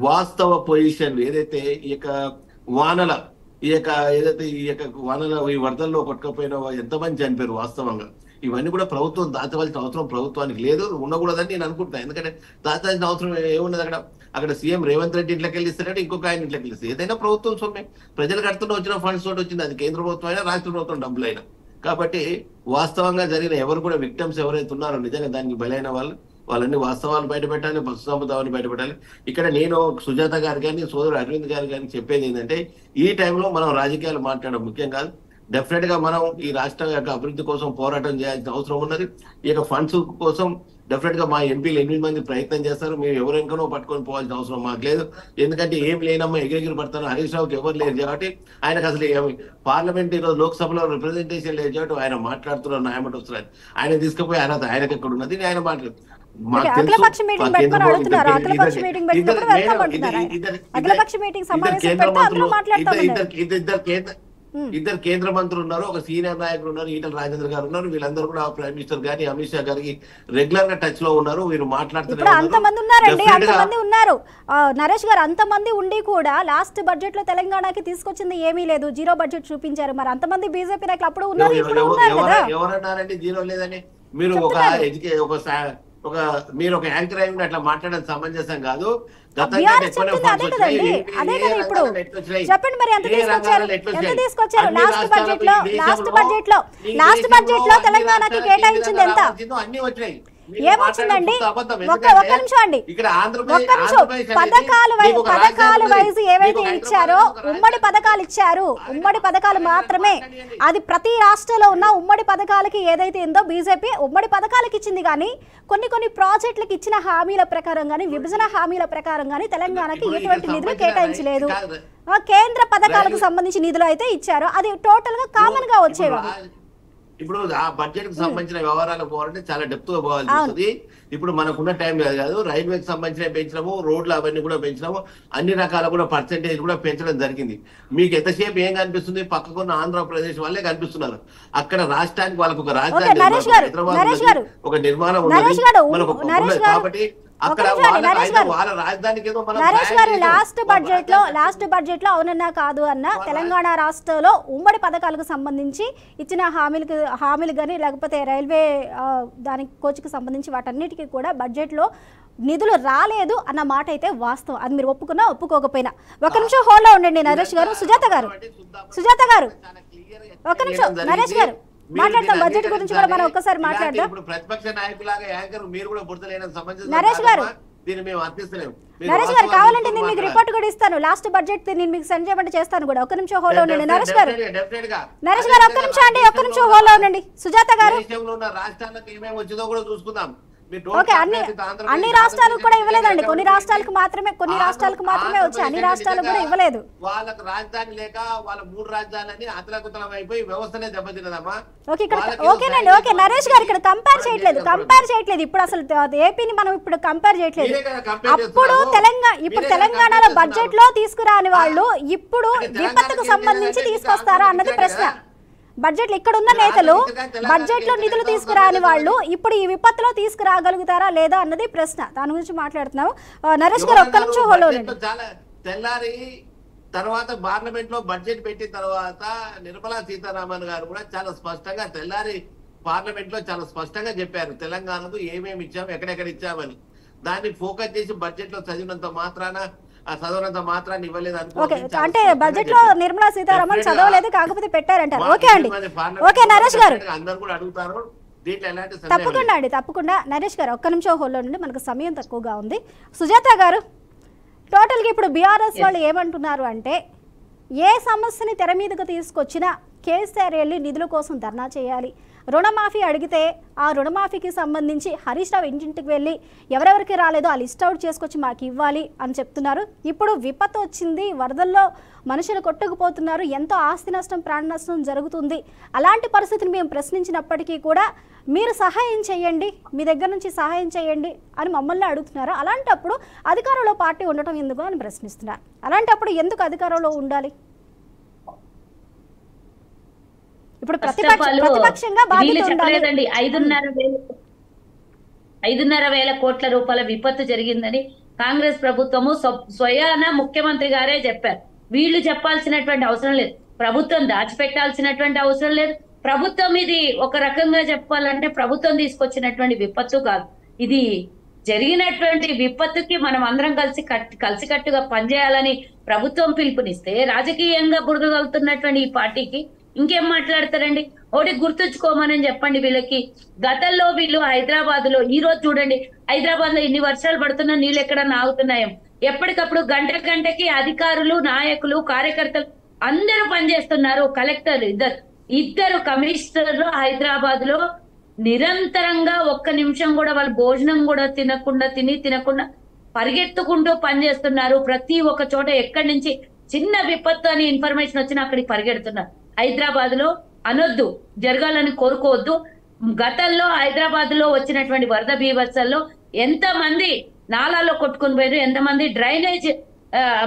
వాస్తవ పొజిషన్లు ఏదైతే ఈ యొక్క వానల ఈ యొక్క ఏదైతే ఈ యొక్క ఈ వరదల్లో కొట్టుకపోయిన ఎంతమంది చనిపోయారు వాస్తవంగా. ఇవన్నీ కూడా ప్రభుత్వం దాచవలసిన అవసరం ప్రభుత్వానికి లేదు, ఉండకూడదని నేను అనుకుంటున్నాను. ఎందుకంటే దాచాల్సిన అవసరం ఏమున్నది అక్కడ సీఎం రేవంత్ రెడ్డి ఇంట్లోకి వెళ్ళి ఇస్తారంటే ఇంకొక ఆయన ఇంట్లోకి వెళ్ళి ఇస్తారు. ఏదైనా ప్రభుత్వం సొమ్మే, ప్రజలు కడుతున్న వచ్చిన ఫండ్స్ తోటి వచ్చింది, అది కేంద్ర ప్రభుత్వం అయినా రాష్ట్ర ప్రభుత్వం డబ్బులైనా. కాబట్టి వాస్తవంగా జరిగిన ఎవరు కూడా విక్టిమ్స్ ఎవరైతే ఉన్నారో నిజంగా దానికి బలైన వాళ్ళని వాస్తవాలు బయటపెట్టాలి, పశు సంపదాన్ని బయటపెట్టాలి. ఇక్కడ నేను సుజాత గారు కానీ సోదరుడు అరవింద్ గారు కానీ చెప్పేది ఏంటంటే ఈ టైంలో మనం రాజకీయాలు మాట్లాడడం ముఖ్యం కాదు. డెఫినెట్ గా మనం ఈ రాష్ట్రం యొక్క అభివృద్ధి కోసం పోరాటం చేయాల్సిన అవసరం ఉన్నది. ఈ యొక్క ఫండ్స్ కోసం డెఫినెట్ గా మా ఎంపీలు 8 మంది ప్రయత్నం చేస్తారు. మేము ఎవరెంకనో పట్టుకొని పోవాల్సిన అవసరం మాకు లేదు. ఎందుకంటే ఏం లేనమ్మా ఎగిరెగిరి పడతాను. హరీష్ రావుకి ఎవరు లేరు కాబట్టి ఆయనకు అసలు పార్లమెంట్ ఈరోజు లోక్సభలో రిప్రజెంటేషన్ లేదు కాబట్టి ఆయన మాట్లాడుతున్నారు న్యాయమంటే వస్తున్నారు. ఆయన తీసుకుపోయి అర్హత ఆయనకు ఎక్కడ ఉన్నది ఆయన మాట్లాడు. ఇద్దరు కేంద్ర మంత్రులు ఉన్నారు, ఒక సీనియర్ నాయకులు ఉన్నారు, ఈటల రాజేంద్ర గారు ఉన్నారు. వీళ్ళందరూ కూడా ప్రైమ్ మినిస్టర్ గారి అమిత్ షా గారికి రెగ్యులర్ గా టచ్ లో ఉన్నారు. వీరు మాట్లాడుతున్నారు. అంతమంది ఉన్నారండి, అంతమంది ఉన్నారు. నరేష్ గారు అంతమంది ఉండి కూడా లాస్ట్ బడ్జెట్ లో తెలంగాణకి తీసుకొచ్చింది ఏమీ లేదు, జీరో బడ్జెట్ చూపించారు. మరి అంతమంది బీజేపీ నాయకులు అప్పుడు ఉన్నారు, ఇప్పుడు ఉన్నారు కదా. ఎవరన్నారండి జీరో లేదని? మీరు మీరు ఒక యాంకర్ అయి అట్లా మాట్లాడడం సమంజసం కాదు. చెప్పండి మరి ఎంత తీసుకొచ్చారు లాస్ట్ బడ్జెట్ లో తెలంగాణకి కేటాయించింది ఎంత? ఏమొచ్చిందండి? ఒక్క నిమిషం అండి, ఒక్క నిమిషం. పథకాలు వైజ్ ఏవైతే ఇచ్చారో ఉమ్మడి పథకాలు ఇచ్చారు, ఉమ్మడి పథకాలు మాత్రమే. అది ప్రతి రాష్ట్రంలో ఉన్న ఉమ్మడి పథకాలకి ఏదైతే ఉందో బీజేపీ ఉమ్మడి పథకాలకి ఇచ్చింది. కానీ కొన్ని ప్రాజెక్టులకు ఇచ్చిన హామీల ప్రకారం కానీ విభజన హామీల ప్రకారం కానీ తెలంగాణకి ఎటువంటి నిధులు కేటాయించలేదు. కేంద్ర పథకాలకు సంబంధించి నిధులు అయితే ఇచ్చారు, అది టోటల్ గా కామన్ గా వచ్చేవి. ఇప్పుడు ఆ బడ్జెట్ కి సంబంధించిన వ్యవహారాలు పోవాలంటే చాలా డెప్త్ గా పోవాల్సి వస్తుంది. ఇప్పుడు మనకున్న టైం కాదు. రైల్వేకి సంబంధించిన పెంచడము, రోడ్లు అవన్నీ కూడా పెంచడము, అన్ని రకాల కూడా పర్సెంటేజ్ కూడా పెంచడం జరిగింది. మీకు ఎంతసేపు ఏం కనిపిస్తుంది? పక్కకున్న ఆంధ్రప్రదేశ్ వాళ్ళే కనిపిస్తున్నారు. అక్కడ రాష్ట్రానికి వాళ్ళకు ఒక రాజధాని, హైదరాబాద్ ఒక నిర్మాణం ఉన్నది, మనకు కాబట్టి లాస్ట్ బడ్జెట్ లో అవునన్నా కాదు అన్న తెలంగాణ రాష్ట్రంలో ఉమ్మడి పథకాలకు సంబంధించి ఇచ్చిన హామీలు కానీ లేకపోతే రైల్వే దానికి కోచ్కి సంబంధించి వాటన్నిటికీ కూడా బడ్జెట్ లో నిధులు రాలేదు అన్న మాట అయితే వాస్తవం. అది మీరు ఒప్పుకున్నా ఒప్పుకోకపోయినా. ఒక నిమిషం హోల్డ్ లో ఉండండి నరేష్ గారు. సుజాత గారు ఒక నిమిషం. నరేష్ గారు మాట్లాడతాం, బడ్జెట్ గురించి కూడా మనం ఒక్కసారి మాట్లాడదాం. ప్రతిపక్ష నాయకులాగా యాంకర్ మీరు కూడా బుడతలేని సంబంధించిన నరేష్ గారు కావాలంటే నేను మీకు రిపోర్ట్ కూడా ఇస్తాను. లాస్ట్ బడ్జెట్ నేను మీకు సెండ్ చేయమంటే చేస్తాను కూడా. ఒక్క నిమిషం హోల్డ్ లో ఉండండి నరేష్ గారు. ఒక్క నిమిషం అండి, ఒక్క నిమిషం హోల్డ్ లో ఉండండి. సుజాత గారు రాష్ట్రాలకు ఏమేమి వచ్చిందో కూడా చూసుకుందాం. ఓకే, అన్ని రాష్ట్రాలకు కూడా ఇవ్వలేదండి. కొన్ని రాష్ట్రాలకు మాత్రమే వచ్చాయి, అన్ని రాష్ట్రాలకు కూడా ఇవ్వలేదు. వాళ్ళకి రాజధాని లేక వాళ్ళ 3 రాజధానులని అతలకుతలం అయిపోయి వ్యవస్థనే దెబ్బతిన్నదమ్మా. ఓకేనండి, ఓకే నరేష్ గారు ఇక్కడ కంపేర్ చేయట్లేదు. ఇప్పుడు అసలు ఏపీని మనం ఇప్పుడు కంపేర్ చేయట్లేదు. ఇప్పుడు తెలంగాణలో బడ్జెట్ లో తీసుకురాని వాళ్ళు ఇప్పుడు విపత్తుకు సంబంధించి తీసుకొస్తారా అన్నది ప్రశ్న. బడ్జెట్ ఇక్కడ ఉన్న నేతలు బడ్జెట్ లో నిధులు తీసుకురాని వాళ్ళు ఇప్పుడు ఈ విపత్తులో తీసుకురాగలుగుతారా లేదా అన్నది ప్రశ్న. దాని గురించి మాట్లాడుతున్నాము. నరేష్ గారు ఒక్క నిమిషం హోల్డ్ ఉండండి. తెల్లారి తర్వాత పార్లమెంట్ లో బడ్జెట్ పెట్టిన తర్వాత నిర్మలా సీతారామన్ గారు కూడా చాలా స్పష్టంగా తెల్లారి పార్లమెంట్ లో చాలా స్పష్టంగా చెప్పారు తెలంగాణకు ఏమేమి ఇచ్చాము, ఎక్కడెక్కడ ఇచ్చామని. దాన్ని ఫోకస్ చేసి బడ్జెట్ లో చదివినంత మాత్రాన్ని ఇవ్వలేదు అంటే బడ్జెట్ లో నిర్మలా సీతారామన్ చదవలేదు, కాకపోతే పెట్టారంటారు. ఓకే అండి, ఓకే నరేష్ గారు అందరు కూడా అడుగుతారు. తప్పకుండా నరేష్ గారు ఒక్క నిమిషం హోల్డ్ లో నుండి, మనకు సమయం తక్కువగా ఉంది. సుజాత గారు టోటల్ గా ఇప్పుడు బీఆర్ఎస్ వాళ్ళు ఏమంటున్నారు అంటే ఏ సమస్యని తెర మీదకు తీసుకొచ్చినా కేసీఆర్ వెళ్ళి నిధుల కోసం ధర్నా చేయాలి. రుణమాఫీ అడిగితే ఆ రుణమాఫీకి సంబంధించి హరీష్ రావు ఇంటింటికి వెళ్ళి ఎవరెవరికి రాలేదో ఆ లిస్ట్ అవుట్ చేసుకొచ్చి మాకు ఇవ్వాలి అని చెప్తున్నారు. ఇప్పుడు విపత్తు వచ్చింది, వరదల్లో మనుషులు కొట్టుకుపోతున్నారు, ఎంతో ఆస్తి నష్టం, ప్రాణ నష్టం జరుగుతుంది. అలాంటి పరిస్థితిని మేము ప్రశ్నించినప్పటికీ కూడా మీరు సహాయం చేయండి, మీ దగ్గర నుంచి సహాయం చేయండి అని మమ్మల్ని అడుగుతున్నారు. అలాంటప్పుడు అధికారంలో పార్టీ ఉండటం ఎందుకు అని ప్రశ్నిస్తున్నారు. అలాంటప్పుడు ఎందుకు అధికారంలో ఉండాలి? ఇప్పుడు ప్రతిపక్షంగా చెప్పలేదండి. 5,500 కోట్ల రూపాయల విపత్తు జరిగిందని కాంగ్రెస్ ప్రభుత్వము స్వయాన ముఖ్యమంత్రి గారే చెప్పారు. వీళ్ళు చెప్పాల్సినటువంటి అవసరం లేదు, ప్రభుత్వం దాచిపెట్టాల్సినటువంటి అవసరం లేదు. ప్రభుత్వం ఇది ఒక రకంగా చెప్పాలంటే ప్రభుత్వం తీసుకొచ్చినటువంటి విపత్తు కాదు, ఇది జరిగినటువంటి విపత్తుకి మనం అందరం కలిసికట్టుగా పనిచేయాలని ప్రభుత్వం పిలుపునిస్తే రాజకీయంగా బురదగలుతున్నటువంటి ఈ పార్టీకి ఇంకేం మాట్లాడతారండి? ఒకటి గుర్తుంచుకోమని చెప్పండి వీళ్ళకి. గతంలో వీళ్ళు హైదరాబాద్ లో, ఈ రోజు చూడండి హైదరాబాద్ లో ఇన్ని వర్షాలు పడుతున్నా నీళ్ళు ఎక్కడ నాగుతున్నాయో, ఎప్పటికప్పుడు గంటకి అధికారులు, నాయకులు, కార్యకర్తలు అందరూ పనిచేస్తున్నారు. కలెక్టర్లు ఇద్దరు కమిషనర్లు హైదరాబాద్ లో నిరంతరంగా ఒక్క నిమిషం కూడా వాళ్ళు భోజనం కూడా తినకుండా పరిగెత్తుకుంటూ పనిచేస్తున్నారు. ప్రతి ఒక్క చోట ఎక్కడి నుంచి చిన్న విపత్తు అని ఇన్ఫర్మేషన్ వచ్చినా అక్కడికి పరిగెడుతున్నారు. హైదరాబాద్ లో అనొద్దు, జరగాలని కోరుకోవద్దు. గతంలో హైదరాబాద్ లో వచ్చినటువంటి వరద బీభత్సల్లో ఎంతమంది నాలాలో కొట్టుకుని పోయారు, ఎంతమంది డ్రైనేజ్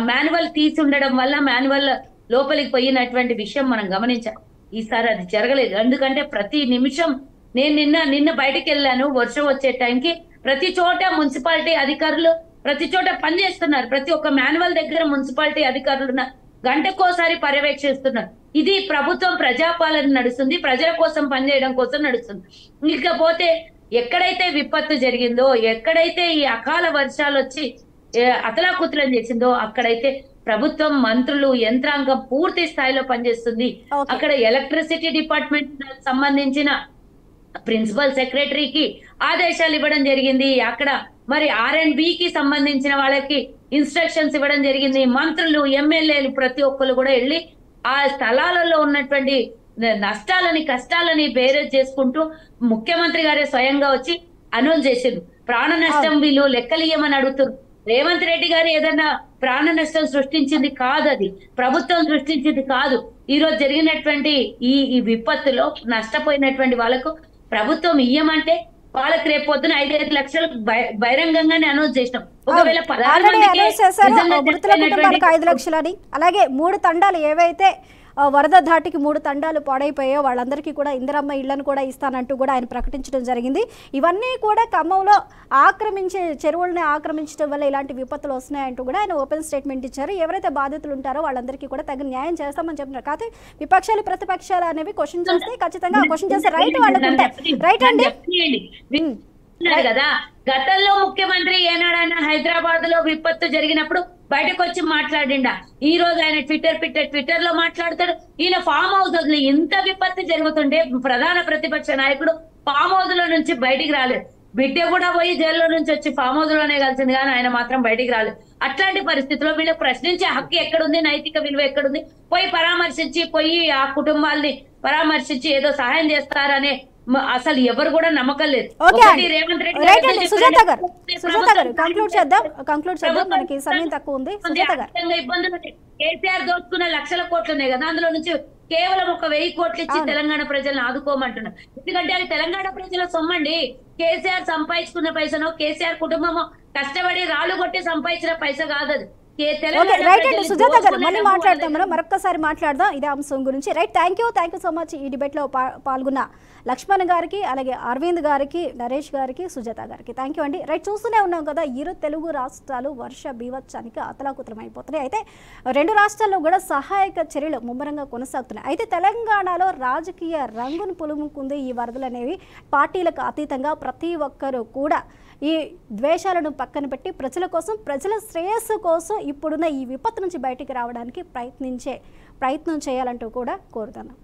మాన్యువల్ తీసి ఉండడం వల్ల మాన్యువల్ లోపలికి పోయినటువంటి విషయం మనం గమనించాం. ఈసారి అది జరగలేదు. ఎందుకంటే ప్రతి నిమిషం నేను నిన్న బయటకు వెళ్ళాను, వర్షం వచ్చే టైంకి ప్రతి చోట మున్సిపాలిటీ అధికారులు ప్రతి చోట పనిచేస్తున్నారు. ప్రతి ఒక్క మాన్యువల్ దగ్గర మున్సిపాలిటీ అధికారులు గంటకోసారి పర్యవేక్షిస్తున్నారు. ఇది ప్రభుత్వం ప్రజాపాలన నడుస్తుంది, ప్రజల కోసం పనిచేయడం కోసం నడుస్తుంది. ఇకపోతే ఎక్కడైతే విపత్తు జరిగిందో, ఎక్కడైతే ఈ అకాల వర్షాలు వచ్చి అతలాకుతలం చేసిందో అక్కడైతే ప్రభుత్వం, మంత్రులు, యంత్రాంగం పూర్తి స్థాయిలో పనిచేస్తుంది. అక్కడ ఎలక్ట్రిసిటీ డిపార్ట్మెంట్ సంబంధించిన ప్రిన్సిపల్ సెక్రటరీకి ఆదేశాలు ఇవ్వడం జరిగింది. అక్కడ మరి R&Bకి సంబంధించిన వాళ్ళకి ఇన్స్ట్రక్షన్స్ ఇవ్వడం జరిగింది. మంత్రులు, ఎమ్మెల్యేలు ప్రతి ఒక్కరు కూడా వెళ్ళి ఆ స్థలాలలో ఉన్నటువంటి నష్టాలని, కష్టాలని బేరేజ్ చేసుకుంటూ ముఖ్యమంత్రి గారే స్వయంగా వచ్చి అనౌన్స్ చేసిండు. ప్రాణ నష్టం వీళ్ళు లెక్కలియమని అడుగుతున్నారు. రేవంత్ రెడ్డి గారు ఏదన్నా ప్రాణ నష్టం సృష్టించింది కాదు, అది ప్రభుత్వం సృష్టించింది కాదు. ఈ రోజు జరిగినటువంటి ఈ విపత్తులో నష్టపోయినటువంటి వాళ్ళకు ప్రభుత్వం ఇయ్యమంటే వాళ్ళకి రేపు పొద్దున 5 లక్షలు బహిరంగంగానే అనౌన్స్ చేసినాం. ఒకవేళ 5 లక్షలని, అలాగే 3 తండాలు ఏవైతే వరద ధాటికి 3 తండాలు పాడైపోయాయో వాళ్ళందరికీ కూడా ఇందిరమ్మ ఇళ్లను కూడా ఇస్తానంటూ కూడా ఆయన ప్రకటించడం జరిగింది. ఇవన్నీ కూడా ఖమ్మంలో చెరువుల్ని ఆక్రమించడం వల్ల ఇలాంటి విపత్తులు వస్తున్నాయంటూ కూడా ఆయన ఓపెన్ స్టేట్మెంట్ ఇచ్చారు. ఎవరైతే బాధితులు ఉంటారో వాళ్ళందరికీ కూడా తగిన న్యాయం చేస్తామని చెప్తున్నారు. కాకపోతే విపక్షాలు, ప్రతిపక్షాలు అనేవి క్వశ్చన్ చేస్తే ఖచ్చితంగా క్వశ్చన్ చేసే రైట్ వాళ్ళకు ఉంటాయి. రైట్ అండి కదా. గతంలో ముఖ్యమంత్రి ఏనాడైనా హైదరాబాద్ లో విపత్తు జరిగినప్పుడు బయటకు వచ్చి మాట్లాడిండా? ఈ రోజు ఆయన ట్విట్టర్ లో మాట్లాడతాడు. ఈయన ఫామ్ హౌస్ వదిలి ఇంత విపత్తు జరుగుతుంటే ప్రధాన ప్రతిపక్ష నాయకుడు ఫామ్ హౌస్ లో నుంచి బయటికి రాలేదు. బిడ్డ కూడా పోయి జైల్లో నుంచి వచ్చి ఫామ్ హౌస్ లోనే కలిసింది, కానీ ఆయన మాత్రం బయటికి రాలేదు. అట్లాంటి పరిస్థితుల్లో వీళ్ళు ప్రశ్నించే హక్కు ఎక్కడుంది, నైతిక విలువ ఎక్కడుంది? పోయి ఆ కుటుంబాల్ని పరామర్శించి ఏదో సహాయం చేస్తారనే అసలు ఎవరు కూడా నమ్మకం లేదు. రేవంత్ రెడ్డి సుజాత గారు కంక్లూడ్ చేద్దాం, మనకి సమయం తక్కువ ఉంది. ఇబ్బందులు కేసీఆర్ దోచుకున్న లక్షల కోట్లు ఉన్నాయి కదా, అందులో నుంచి కేవలం 1000 కోట్లు ఇచ్చి తెలంగాణ ప్రజలను ఆదుకోమంటున్నారు. ఎందుకంటే అది తెలంగాణ ప్రజల సొమ్మండి. కేసీఆర్ సంపాదించుకున్న పైసనో, కేసీఆర్ కుటుంబమో కష్టపడి రాళ్లు కొట్టి సంపాదించిన పైస కాదు అది. సుజాత గారు మళ్ళీ మాట్లాడదాం, మనం మరొకసారి మాట్లాడదాం ఇదే అంశం గురించి. Right, thank you so much. ఈ డిబేట్ లో పాల్గొన్న లక్ష్మణ్ గారికి, అలాగే అరవింద్ గారికి, నరేష్ గారికి, సుజాత గారికి థ్యాంక్ యూ అండి. రైట్, చూస్తూనే ఉన్నాం కదా, ఇరు తెలుగు రాష్ట్రాలు వర్ష బీభత్సానికి అతలాకుతలం అయిపోతున్నాయి. అయితే 2 రాష్ట్రాల్లో కూడా సహాయక చర్యలు ముమ్మరంగా కొనసాగుతున్నాయి. అయితే తెలంగాణలో రాజకీయ రంగును పులుముకుంది ఈ వరదలు అనేవి. పార్టీలకు అతీతంగా ప్రతి ఒక్కరూ కూడా ఈ ద్వేషాలను పక్కన పెట్టి ప్రజల కోసం, ప్రజల శ్రేయస్సు కోసం ఇప్పుడున్న ఈ విపత్తు నుంచి బయటికి రావడానికి ప్రయత్నం చేయాలంటూ కూడా కోరుతున్నాం.